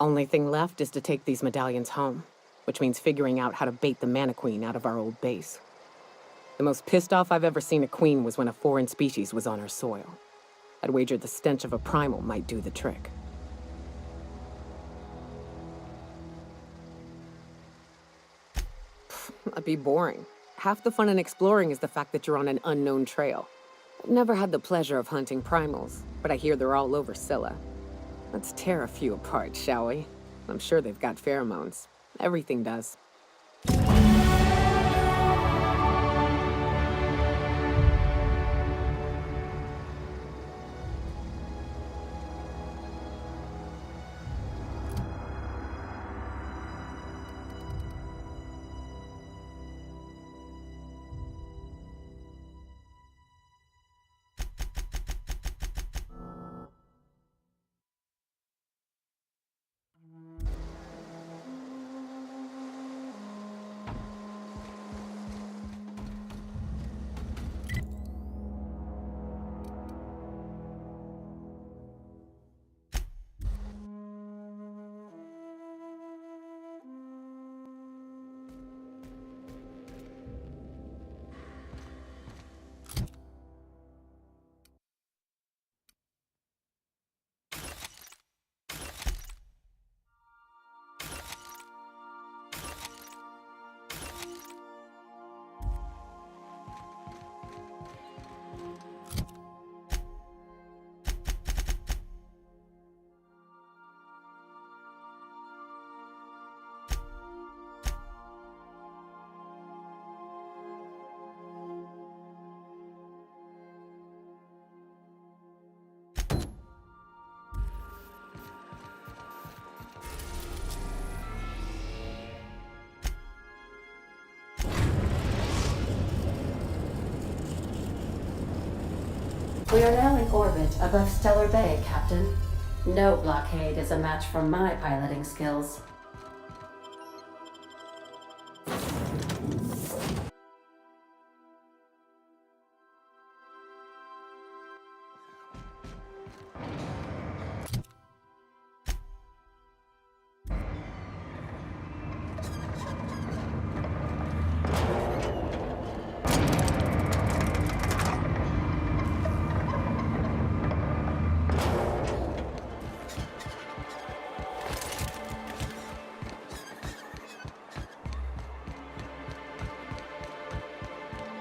Only thing left is to take these medallions home, which means figuring out how to bait the Mana Queen out of our old base. The most pissed off I've ever seen a queen was when a foreign species was on her soil. I'd wager the stench of a primal might do the trick. That'd be boring. Half the fun in exploring is the fact that you're on an unknown trail. I've never had the pleasure of hunting primals, but I hear they're all over Scylla. Let's tear a few apart, shall we? I'm sure they've got pheromones. Everything does. We are now in orbit above Stellar Bay, Captain. No blockade is a match for my piloting skills.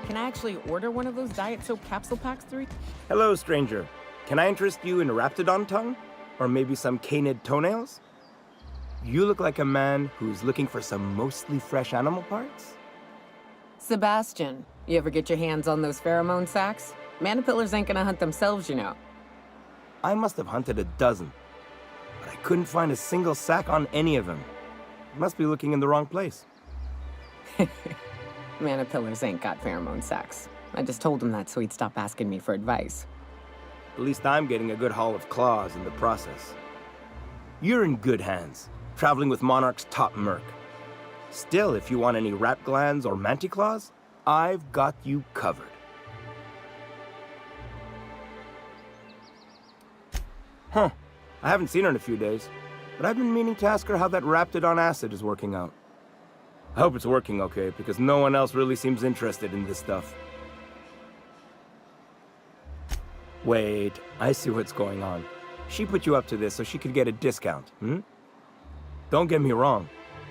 Can I actually order one of those Diet Soap capsule packs 3? Hello, stranger. Can I interest you in a raptidon tongue? Or maybe some canid toenails? You look like a man who's looking for some mostly fresh animal parts? Sebastian, you ever get your hands on those pheromone sacs? Manipillars ain't gonna hunt themselves, you know. I must have hunted a dozen, but I couldn't find a single sack on any of them. Must be looking in the wrong place. Manipillars ain't got pheromone sacs. I just told him that so he'd stop asking me for advice. At least I'm getting a good haul of claws in the process. You're in good hands, traveling with Monarch's top merc. Still, if you want any rat glands or manticlaws, I've got you covered. Huh. I haven't seen her in a few days, but I've been meaning to ask her how that raptidon acid is working out. I hope it's working okay, because no one else really seems interested in this stuff. Wait, I see what's going on. She put you up to this so she could get a discount, hmm? Don't get me wrong.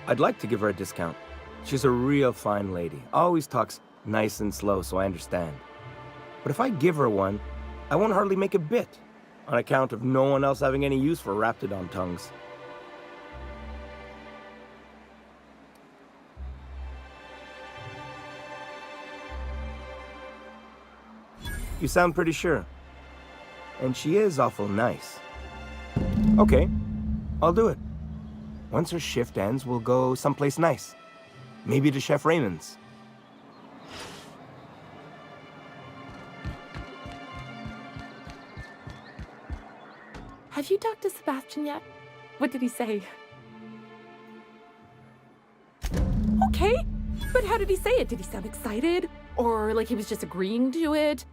I'd like to give her a discount. She's a real fine lady. Always talks nice and slow, so I understand. But if I give her one, I won't hardly make a bit, on account of no one else having any use for raptidon tongues. You sound pretty sure. And she is awful nice. Okay, I'll do it. Once her shift ends, we'll go someplace nice. Maybe to Chef Raymond's. Have you talked to Sebastian yet? What did he say? Okay, but how did he say it? Did he sound excited? Or like he was just agreeing to it?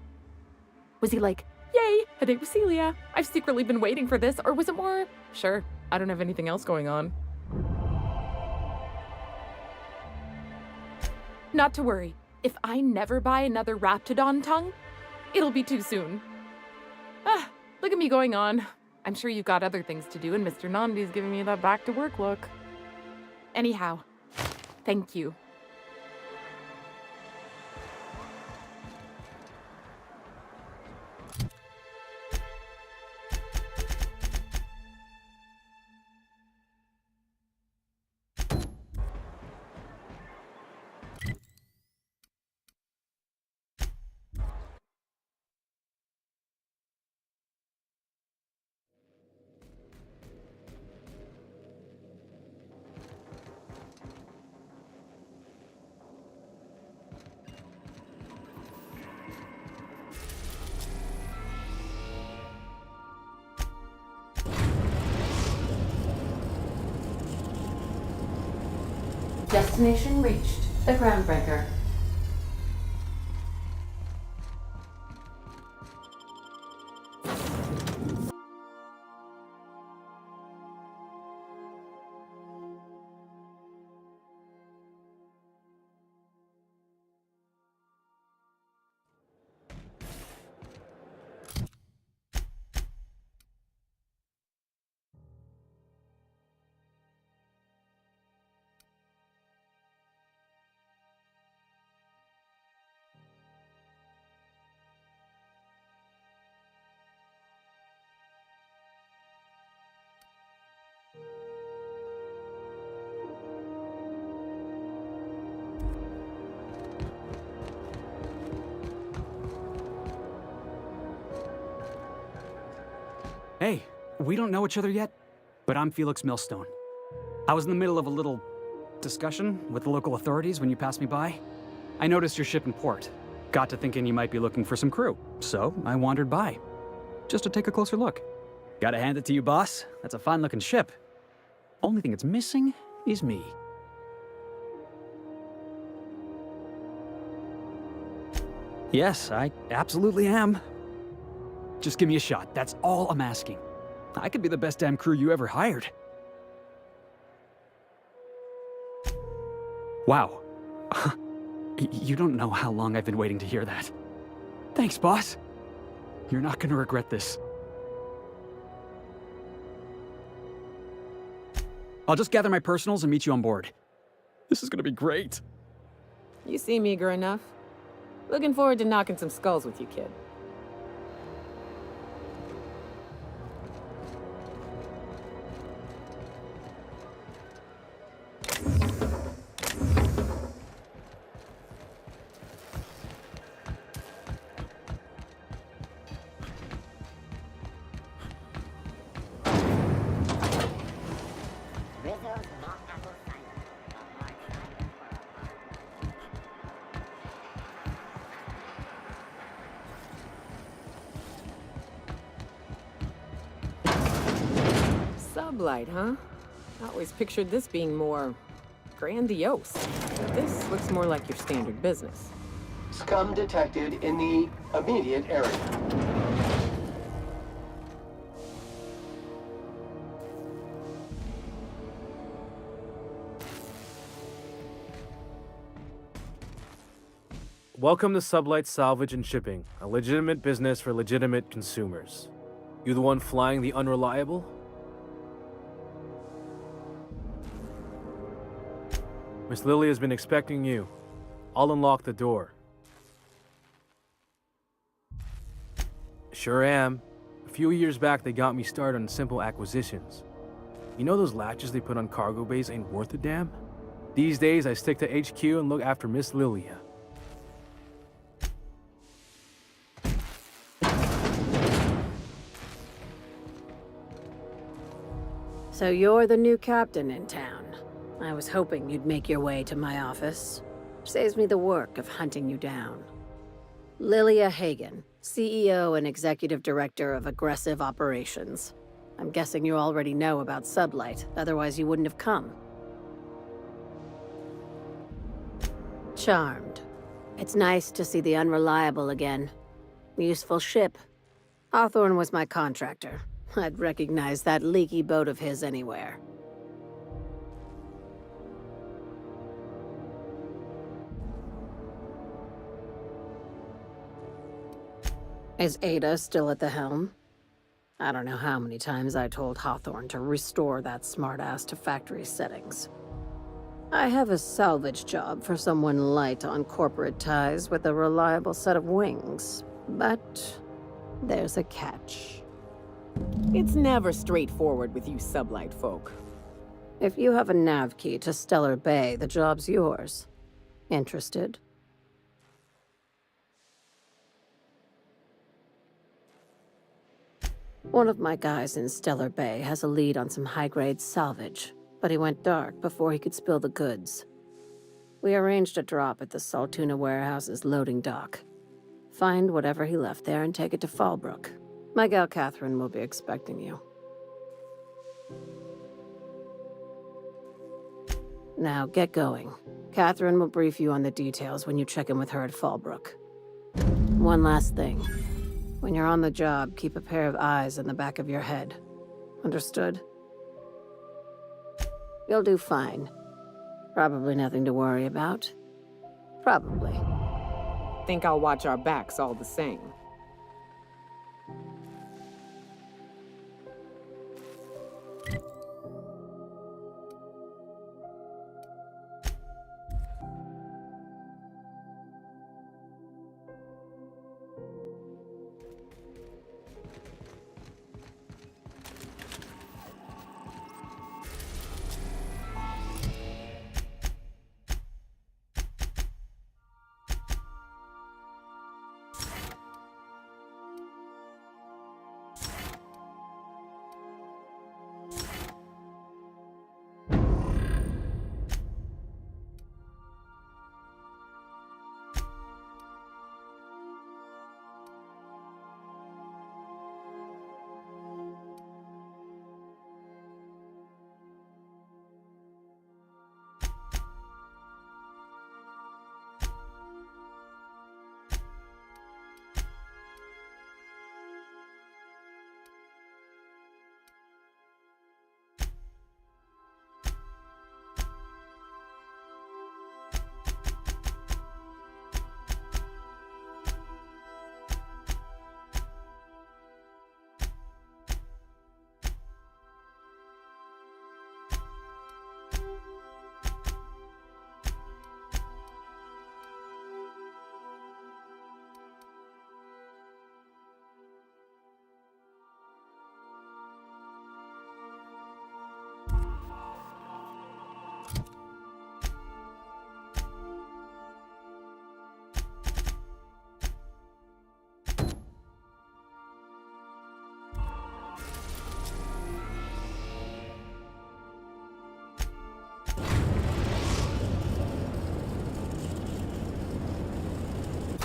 Was he like, yay, a date with Celia. I've secretly been waiting for this. Or was it more, sure, I don't have anything else going on. Not to worry. If I never buy another Raptidon tongue, it'll be too soon. Ah, look at me going on. I'm sure you've got other things to do, and Mr. Nandi's giving me that back-to-work look. Anyhow, thank you. Destination reached. The Groundbreaker. Hey, we don't know each other yet, but I'm Felix Millstone. I was in the middle of a little discussion with the local authorities when you passed me by. I noticed your ship in port. Got to thinking you might be looking for some crew, so I wandered by. Just to take a closer look. Gotta hand it to you, boss. That's a fine-looking ship. Only thing it's missing is me. Yes, I absolutely am. Just give me a shot. That's all I'm asking. I could be the best damn crew you ever hired. Wow. You don't know how long I've been waiting to hear that. Thanks, boss. You're not gonna regret this. I'll just gather my personals and meet you on board. This is gonna be great. You seem eager enough. Looking forward to knocking some skulls with you, kid. Sublight, huh? I always pictured this being more grandiose. But this looks more like your standard business. Scum detected in the immediate area. Welcome to Sublight Salvage and Shipping, a legitimate business for legitimate consumers. You the one flying the Unreliable? Miss Lily has been expecting you. I'll unlock the door. Sure am. A few years back, they got me started on simple acquisitions. You know those latches they put on cargo bays ain't worth a damn? These days, I stick to HQ and look after Miss Lilia. So you're the new captain in town. I was hoping you'd make your way to my office. Saves me the work of hunting you down. Lilia Hagen, CEO and Executive Director of Aggressive Operations. I'm guessing you already know about Sublight, otherwise you wouldn't have come. Charmed. It's nice to see the Unreliable again. Useful ship. Hawthorne was my contractor. I'd recognize that leaky boat of his anywhere. Is Ada still at the helm? I don't know how many times I told Hawthorne to restore that smartass to factory settings. I have a salvage job for someone light on corporate ties with a reliable set of wings, but there's a catch. It's never straightforward with you Sublight folk. If you have a nav key to Stellar Bay, the job's yours. Interested? One of my guys in Stellar Bay has a lead on some high-grade salvage, but he went dark before he could spill the goods. We arranged a drop at the Saltuna warehouse's loading dock. Find whatever he left there and take it to Fallbrook. My gal Catherine will be expecting you. Now, get going. Catherine will brief you on the details when you check in with her at Fallbrook. One last thing. When you're on the job, keep a pair of eyes in the back of your head. Understood? You'll do fine. Probably nothing to worry about. Probably. Think I'll watch our backs all the same.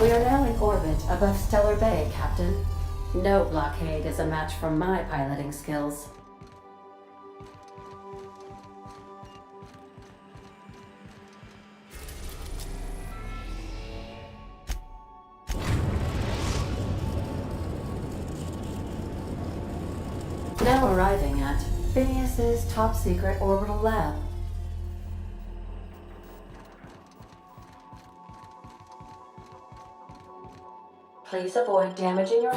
We are now in orbit above Stellar Bay, Captain. No blockade is a match for my piloting skills. Now arriving at Phineas's top secret orbital lab. Please avoid damaging your...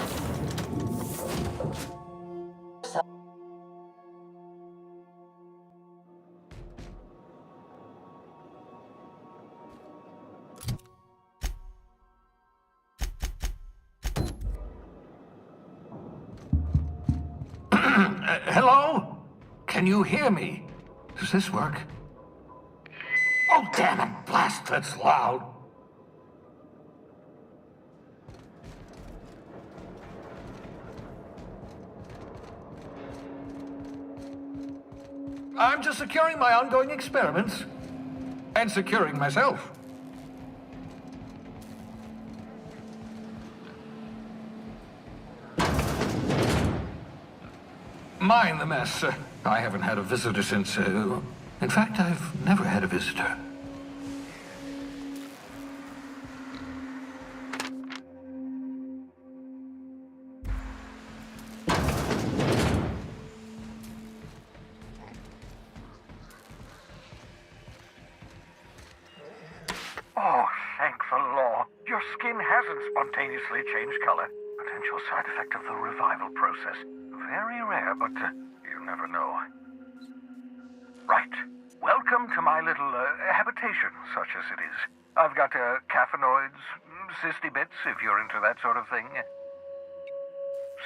Hello? Can you hear me? Does this work? Oh, damn it! Blast, that's loud. I'm just securing my ongoing experiments. And securing myself. Mind the mess. I haven't had a visitor since... in fact, I've never had a visitor. Oh, thank the law. Your skin hasn't spontaneously changed color. Potential side effect of the revival process. Very rare, but you never know. Right. Welcome to my little habitation, such as it is. I've got caffeinoids, cysty bits, if you're into that sort of thing.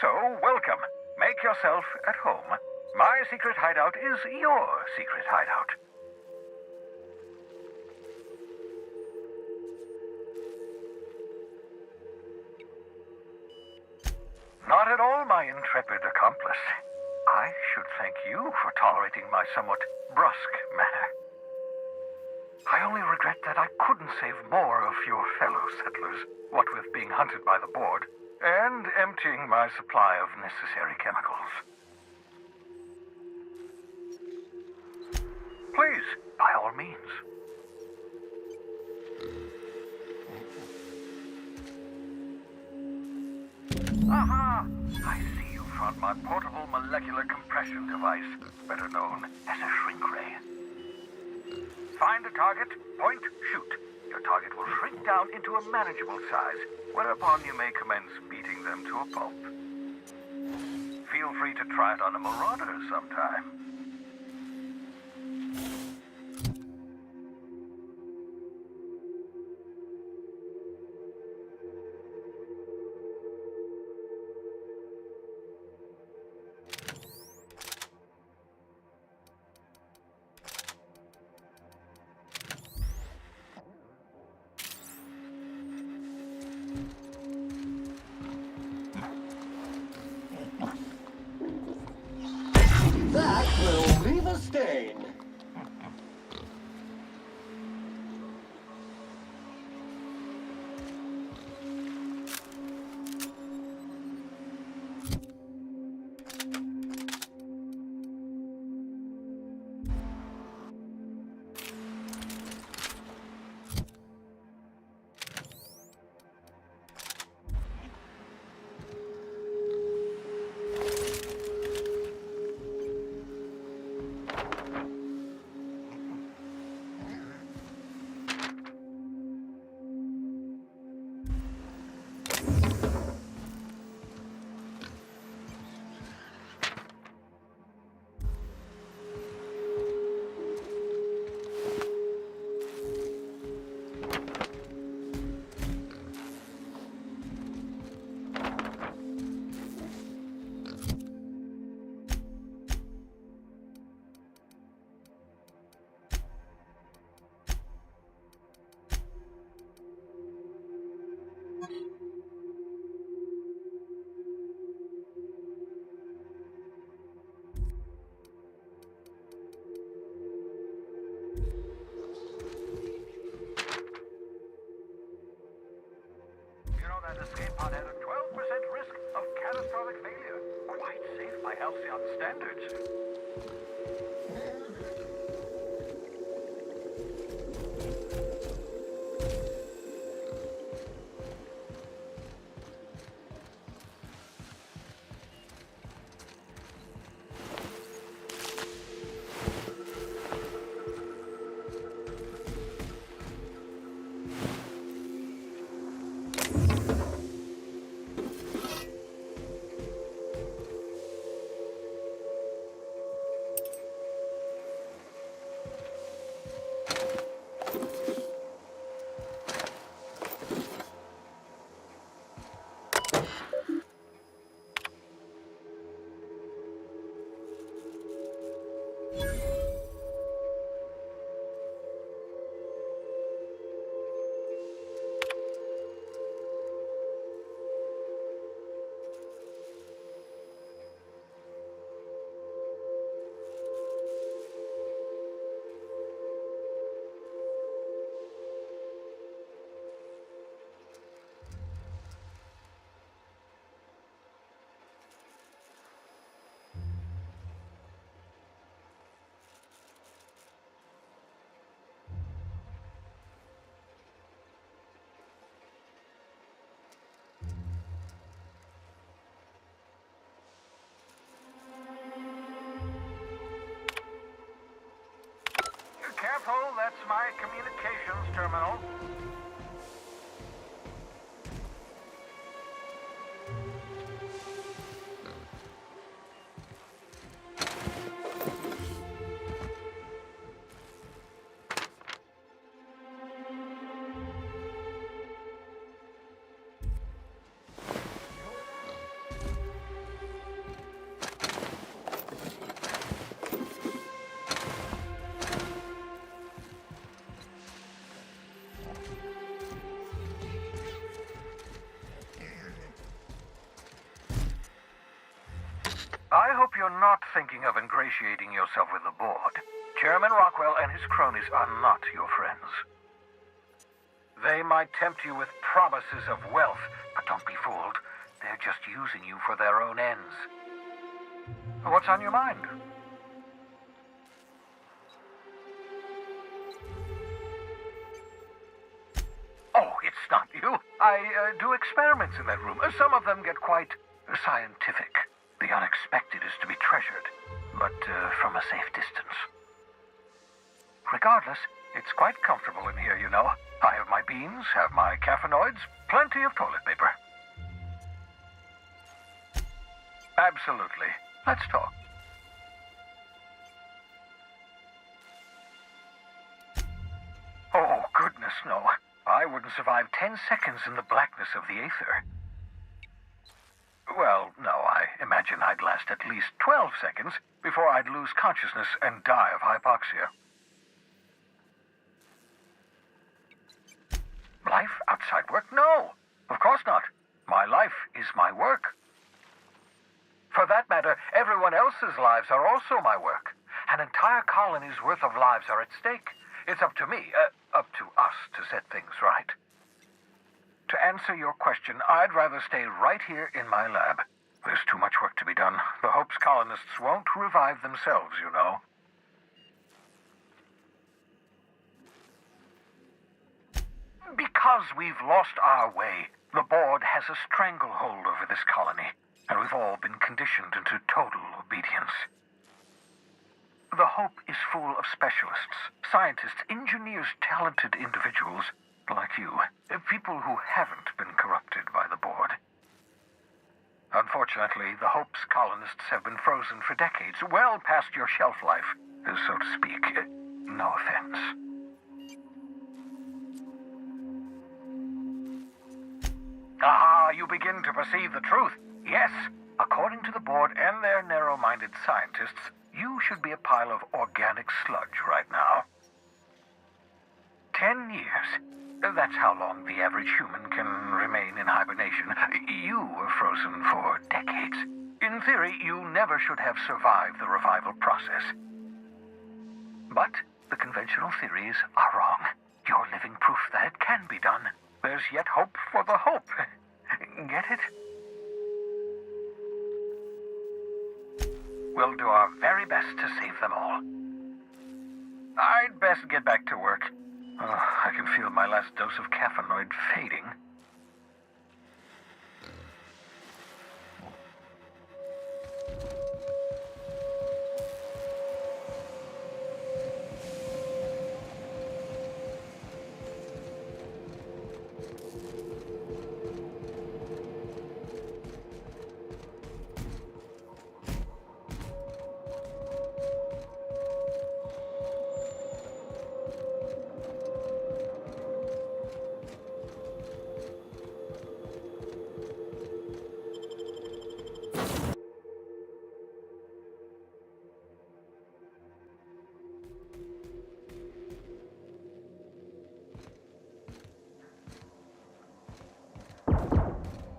So, welcome. Make yourself at home. My secret hideout is your secret hideout. Not at all, my intrepid accomplice. I should thank you for tolerating my somewhat brusque manner. I only regret that I couldn't save more of your fellow settlers, what with being hunted by the board, and emptying my supply of necessary chemicals. Please, by all means. Aha! I see you found my portable molecular compression device, better known as a shrink ray. Find a target, point, shoot. Your target will shrink down into a manageable size, whereupon you may commence beating them to a pulp. Feel free to try it on a marauder sometime. That will halcyon standards. Careful, that's my communications terminal. I hope you're not thinking of ingratiating yourself with the board. Chairman Rockwell and his cronies are not your friends. They might tempt you with promises of wealth, but don't be fooled. They're just using you for their own ends. What's on your mind? Oh, it's not you. I do experiments in that room. Some of them get quite scientific. The unexpected is to be treasured, but from a safe distance. Regardless, it's quite comfortable in here, you know. I have my beans, have my caffeinoids, plenty of toilet paper. Absolutely. Let's talk. Oh, goodness, no. I wouldn't survive 10 seconds in the blackness of the aether. Well, no, I imagine I'd last at least 12 seconds before I'd lose consciousness and die of hypoxia. Life outside work? No, of course not. My life is my work. For that matter, everyone else's lives are also my work. An entire colony's worth of lives are at stake. It's up to me, up to us to set things right. To answer your question, I'd rather stay right here in my lab. There's too much work to be done. The Hope's colonists won't revive themselves, you know. Because we've lost our way, the board has a stranglehold over this colony, and we've all been conditioned into total obedience. The Hope is full of specialists, scientists, engineers, talented individuals like you, people who haven't been corrupted by the board. Unfortunately, the Hope's colonists have been frozen for decades, well past your shelf life, so to speak. No offense. Ah, you begin to perceive the truth. Yes, according to the board and their narrow-minded scientists, you should be a pile of organic sludge right now. 10 years. That's how long the average human can remain in hibernation. You were frozen for decades. In theory, you never should have survived the revival process. But the conventional theories are wrong. You're living proof that it can be done. There's yet hope for the Hope. Get it? We'll do our very best to save them all. I'd best get back to work. I can feel my last dose of caffeinoid fading.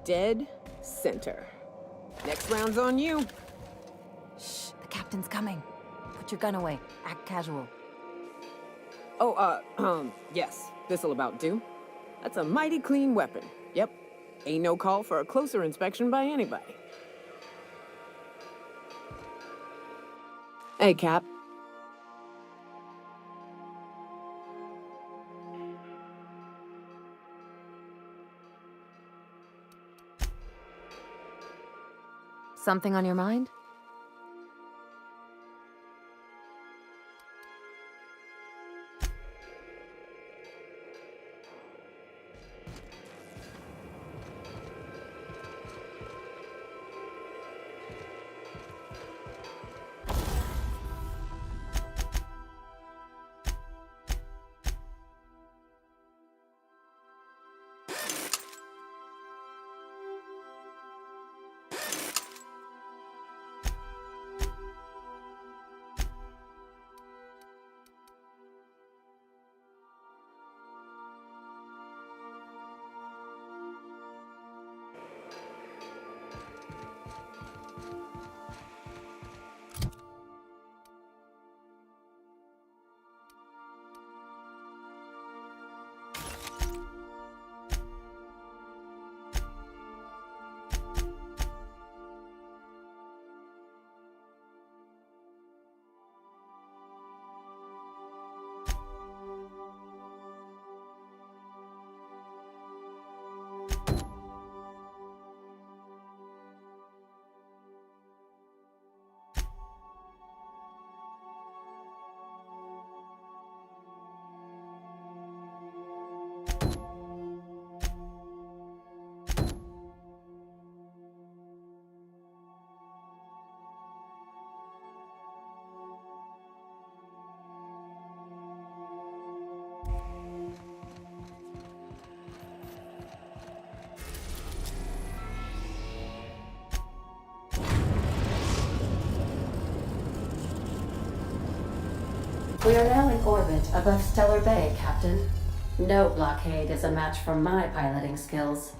Dead center. Next round's on you. Shh, the captain's coming. Put your gun away. Act casual. Oh, yes. This'll about do. That's a mighty clean weapon. Yep. Ain't no call for a closer inspection by anybody. Hey, Cap. Something on your mind? We are now in orbit above Stellar Bay, Captain. No blockade is a match for my piloting skills.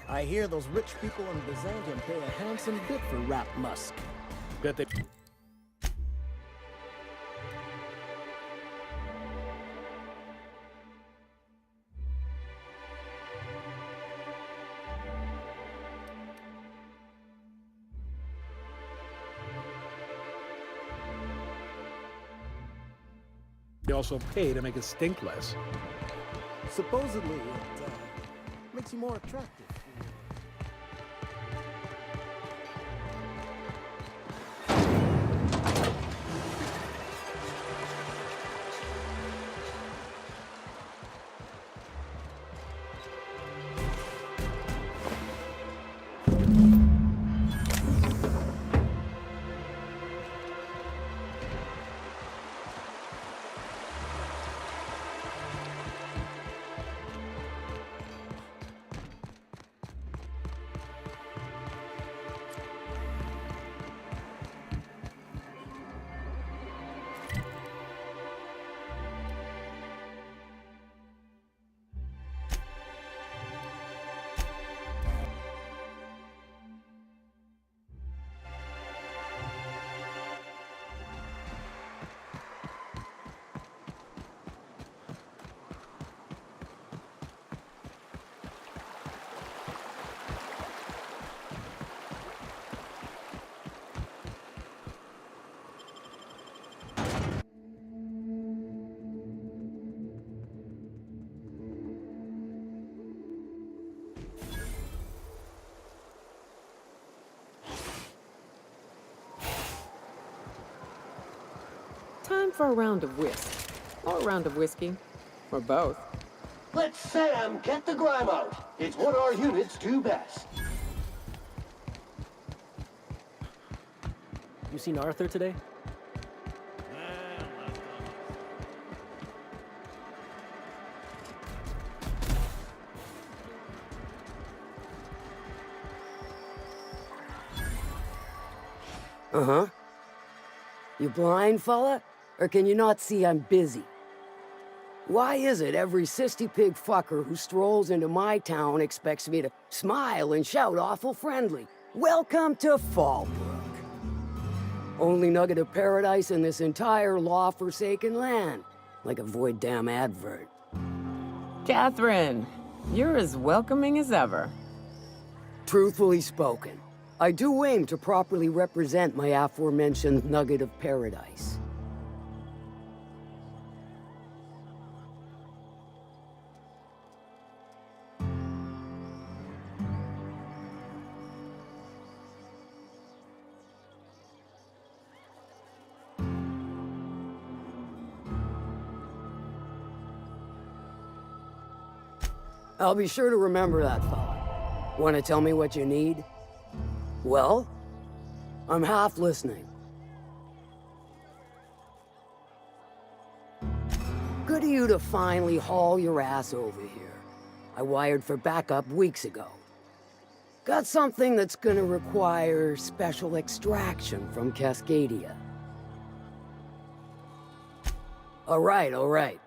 I hear those rich people in Byzantium pay a handsome bit for Rap Musk. Bet they... They also pay to make it stink less. Supposedly, it makes you more attractive. time for a round of whist. Or a round of whiskey. Or both. Let Sam get the grime out. It's what our units do best. You seen Arthur today? Uh-huh. You blind, fella? Or can you not see I'm busy? Why is it every sissy pig fucker who strolls into my town expects me to smile and shout awful friendly? Welcome to Fallbrook. Only nugget of paradise in this entire law-forsaken land. Like a void damn advert. Catherine, you're as welcoming as ever. Truthfully spoken, I do aim to properly represent my aforementioned nugget of paradise. I'll be sure to remember that, fella. Want to tell me what you need? Well, I'm half listening. Good of you to finally haul your ass over here. I wired for backup weeks ago. Got something that's gonna require special extraction from Cascadia. All right.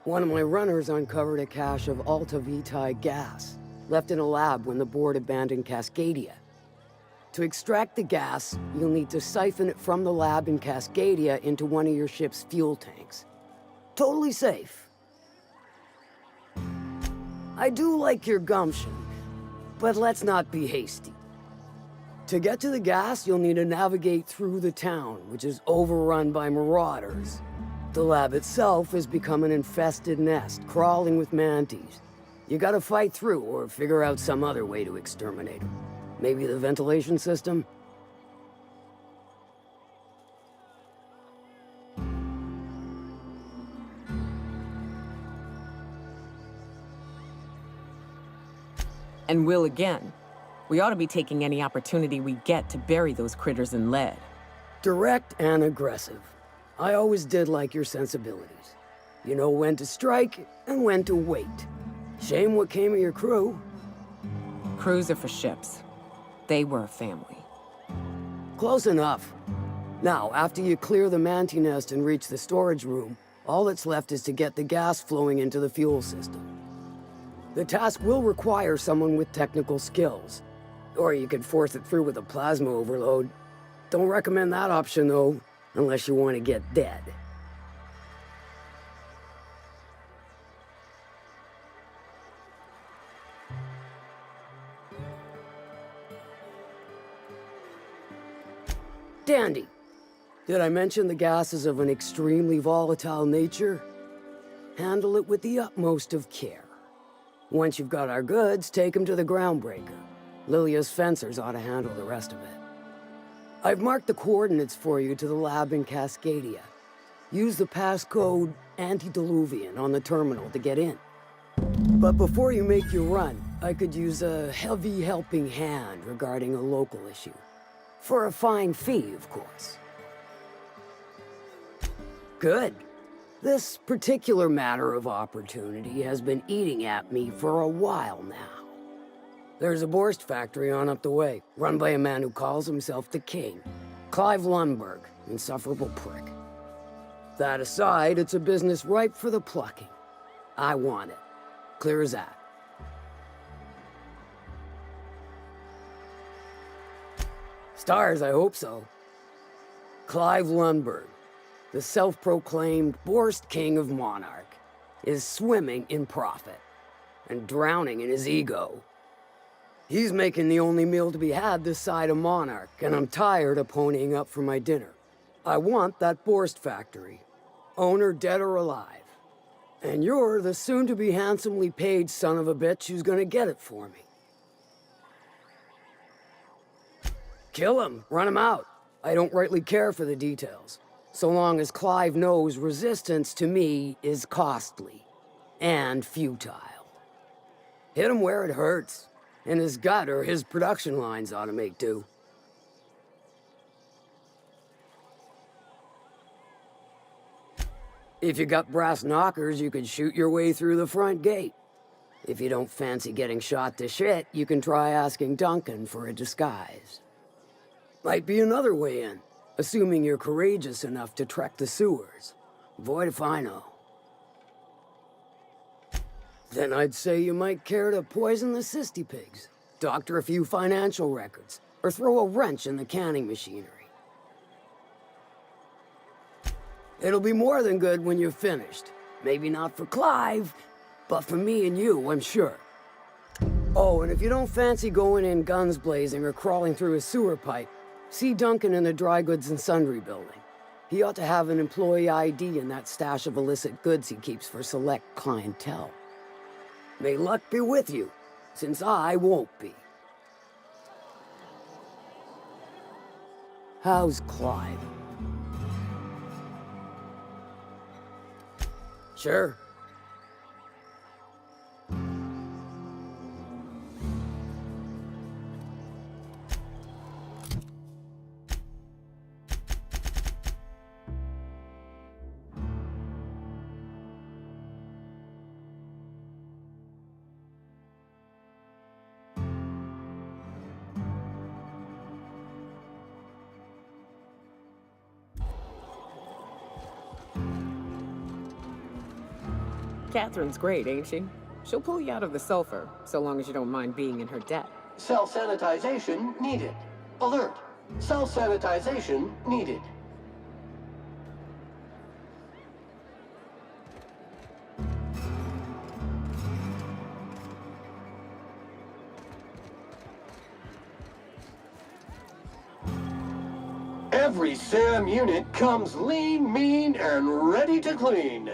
One of my runners uncovered a cache of Alta Vitae gas, left in a lab when the board abandoned Cascadia. To extract the gas, you'll need to siphon it from the lab in Cascadia into one of your ship's fuel tanks. Totally safe. I do like your gumption, but let's not be hasty. To get to the gas, you'll need to navigate through the town, which is overrun by marauders. The lab itself has become an infested nest, crawling with mantis. You gotta fight through or figure out some other way to exterminate them. Maybe the ventilation system? And will again. We ought to be taking any opportunity we get to bury those critters in lead. Direct and aggressive. I always did like your sensibilities. You know when to strike and when to wait. Shame what came of your crew. Crews are for ships. They were a family. Close enough. Now, after you clear the manti nest and reach the storage room, all that's left is to get the gas flowing into the fuel system. The task will require someone with technical skills. Or you could force it through with a plasma overload. Don't recommend that option, though. Unless you want to get dead. Dandy. Did I mention the gas is of an extremely volatile nature? Handle it with the utmost of care. Once you've got our goods, take them to the groundbreaker. Lilia's fencers ought to handle the rest of it. I've marked the coordinates for you to the lab in Cascadia. Use the passcode Antediluvian on the terminal to get in. But before you make your run, I could use a heavy helping hand regarding a local issue. For a fine fee, of course. Good. This particular matter of opportunity has been eating at me for a while now. There's a Borst factory on up the way, run by a man who calls himself the King. Clive Lundberg, insufferable prick. That aside, it's a business ripe for the plucking. I want it. Clear as that. Stars, I hope so. Clive Lundberg, the self-proclaimed Borst King of Monarch, is swimming in profit and drowning in his ego. He's making the only meal to be had this side of Monarch, and I'm tired of ponying up for my dinner. I want that Borst factory, owner dead or alive. And you're the soon-to-be handsomely paid son of a bitch who's gonna get it for me. Kill him, run him out. I don't rightly care for the details. So long as Clive knows resistance to me is costly and futile. Hit him where it hurts. In his gut or his production lines ought to make do. If you got brass knockers, you could shoot your way through the front gate. If you don't fancy getting shot to shit, you can try asking Duncan for a disguise. Might be another way in, assuming you're courageous enough to trek the sewers. Void if I know. Then I'd say you might care to poison the cysty pigs, doctor a few financial records, or throw a wrench in the canning machinery. It'll be more than good when you're finished. Maybe not for Clive, but for me and you, I'm sure. Oh, and if you don't fancy going in guns blazing or crawling through a sewer pipe, see Duncan in the dry goods and sundry building. He ought to have an employee ID in that stash of illicit goods he keeps for select clientele. May luck be with you, since I won't be. How's Clive? Sure. Catherine's great, ain't she? She'll pull you out of the sulfur, so long as you don't mind being in her debt. Self-sanitization needed. Alert. Self-sanitization needed. Every SAM unit comes lean, mean, and ready to clean.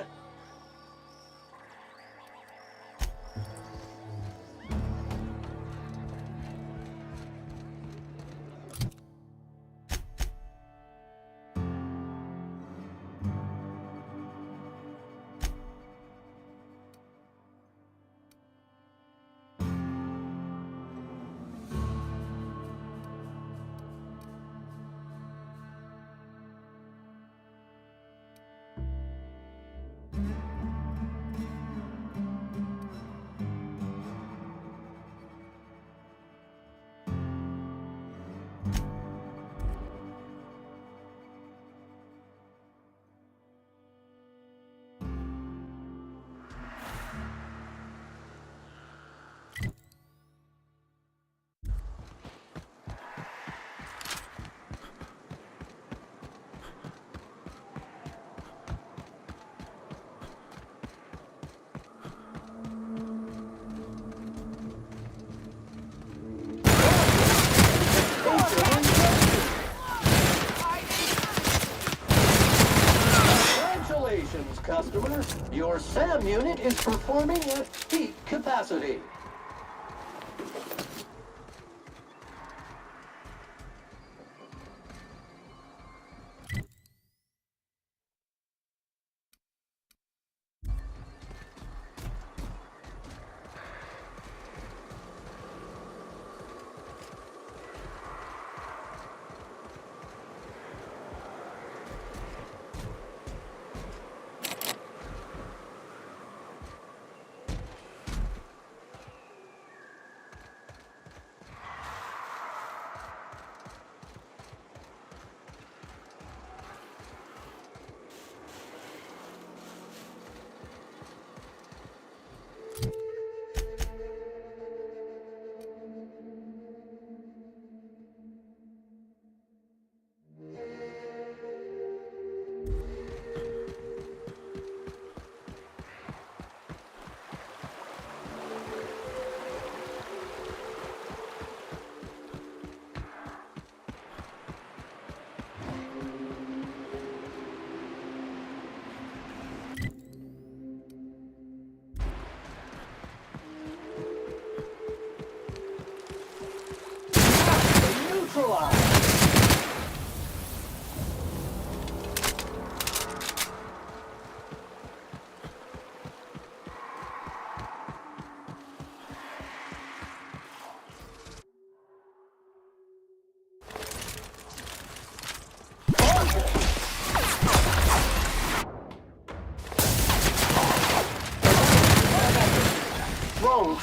Congratulations, customer. Your SAM unit is performing at peak capacity.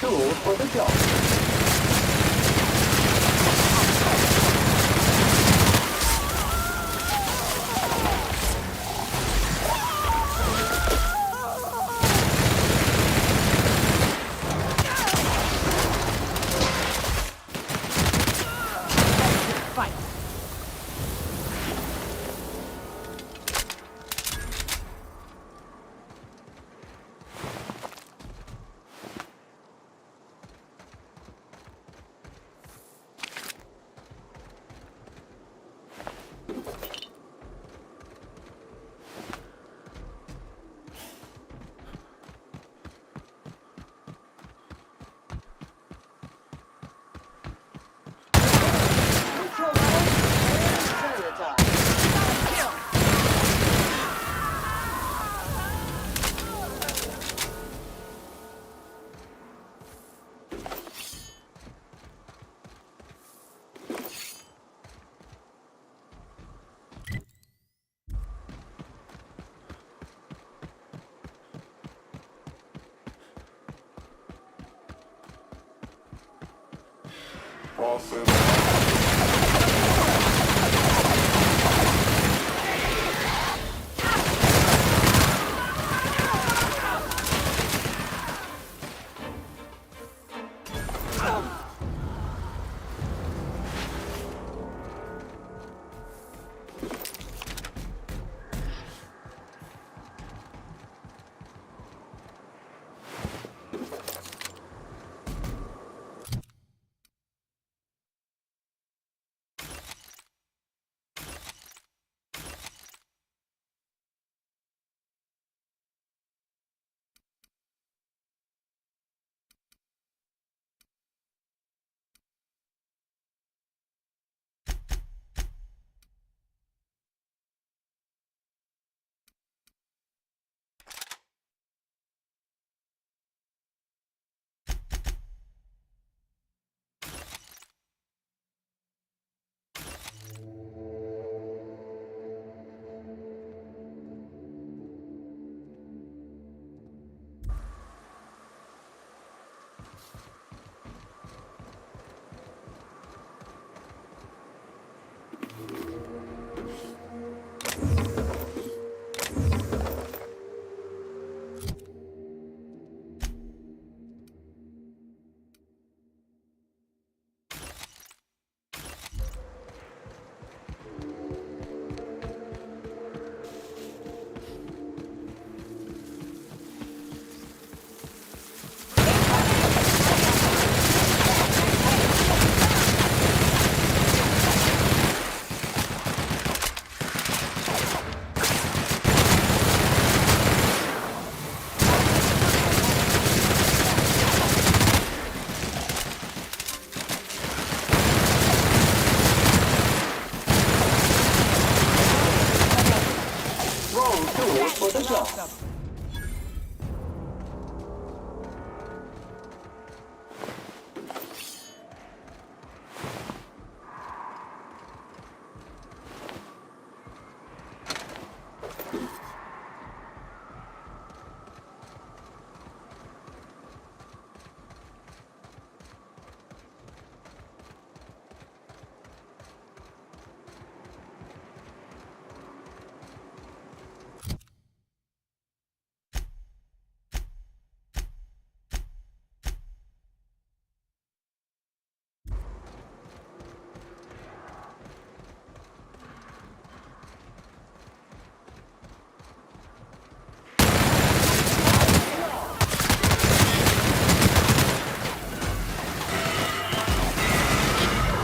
tools for the job. Fight. Process.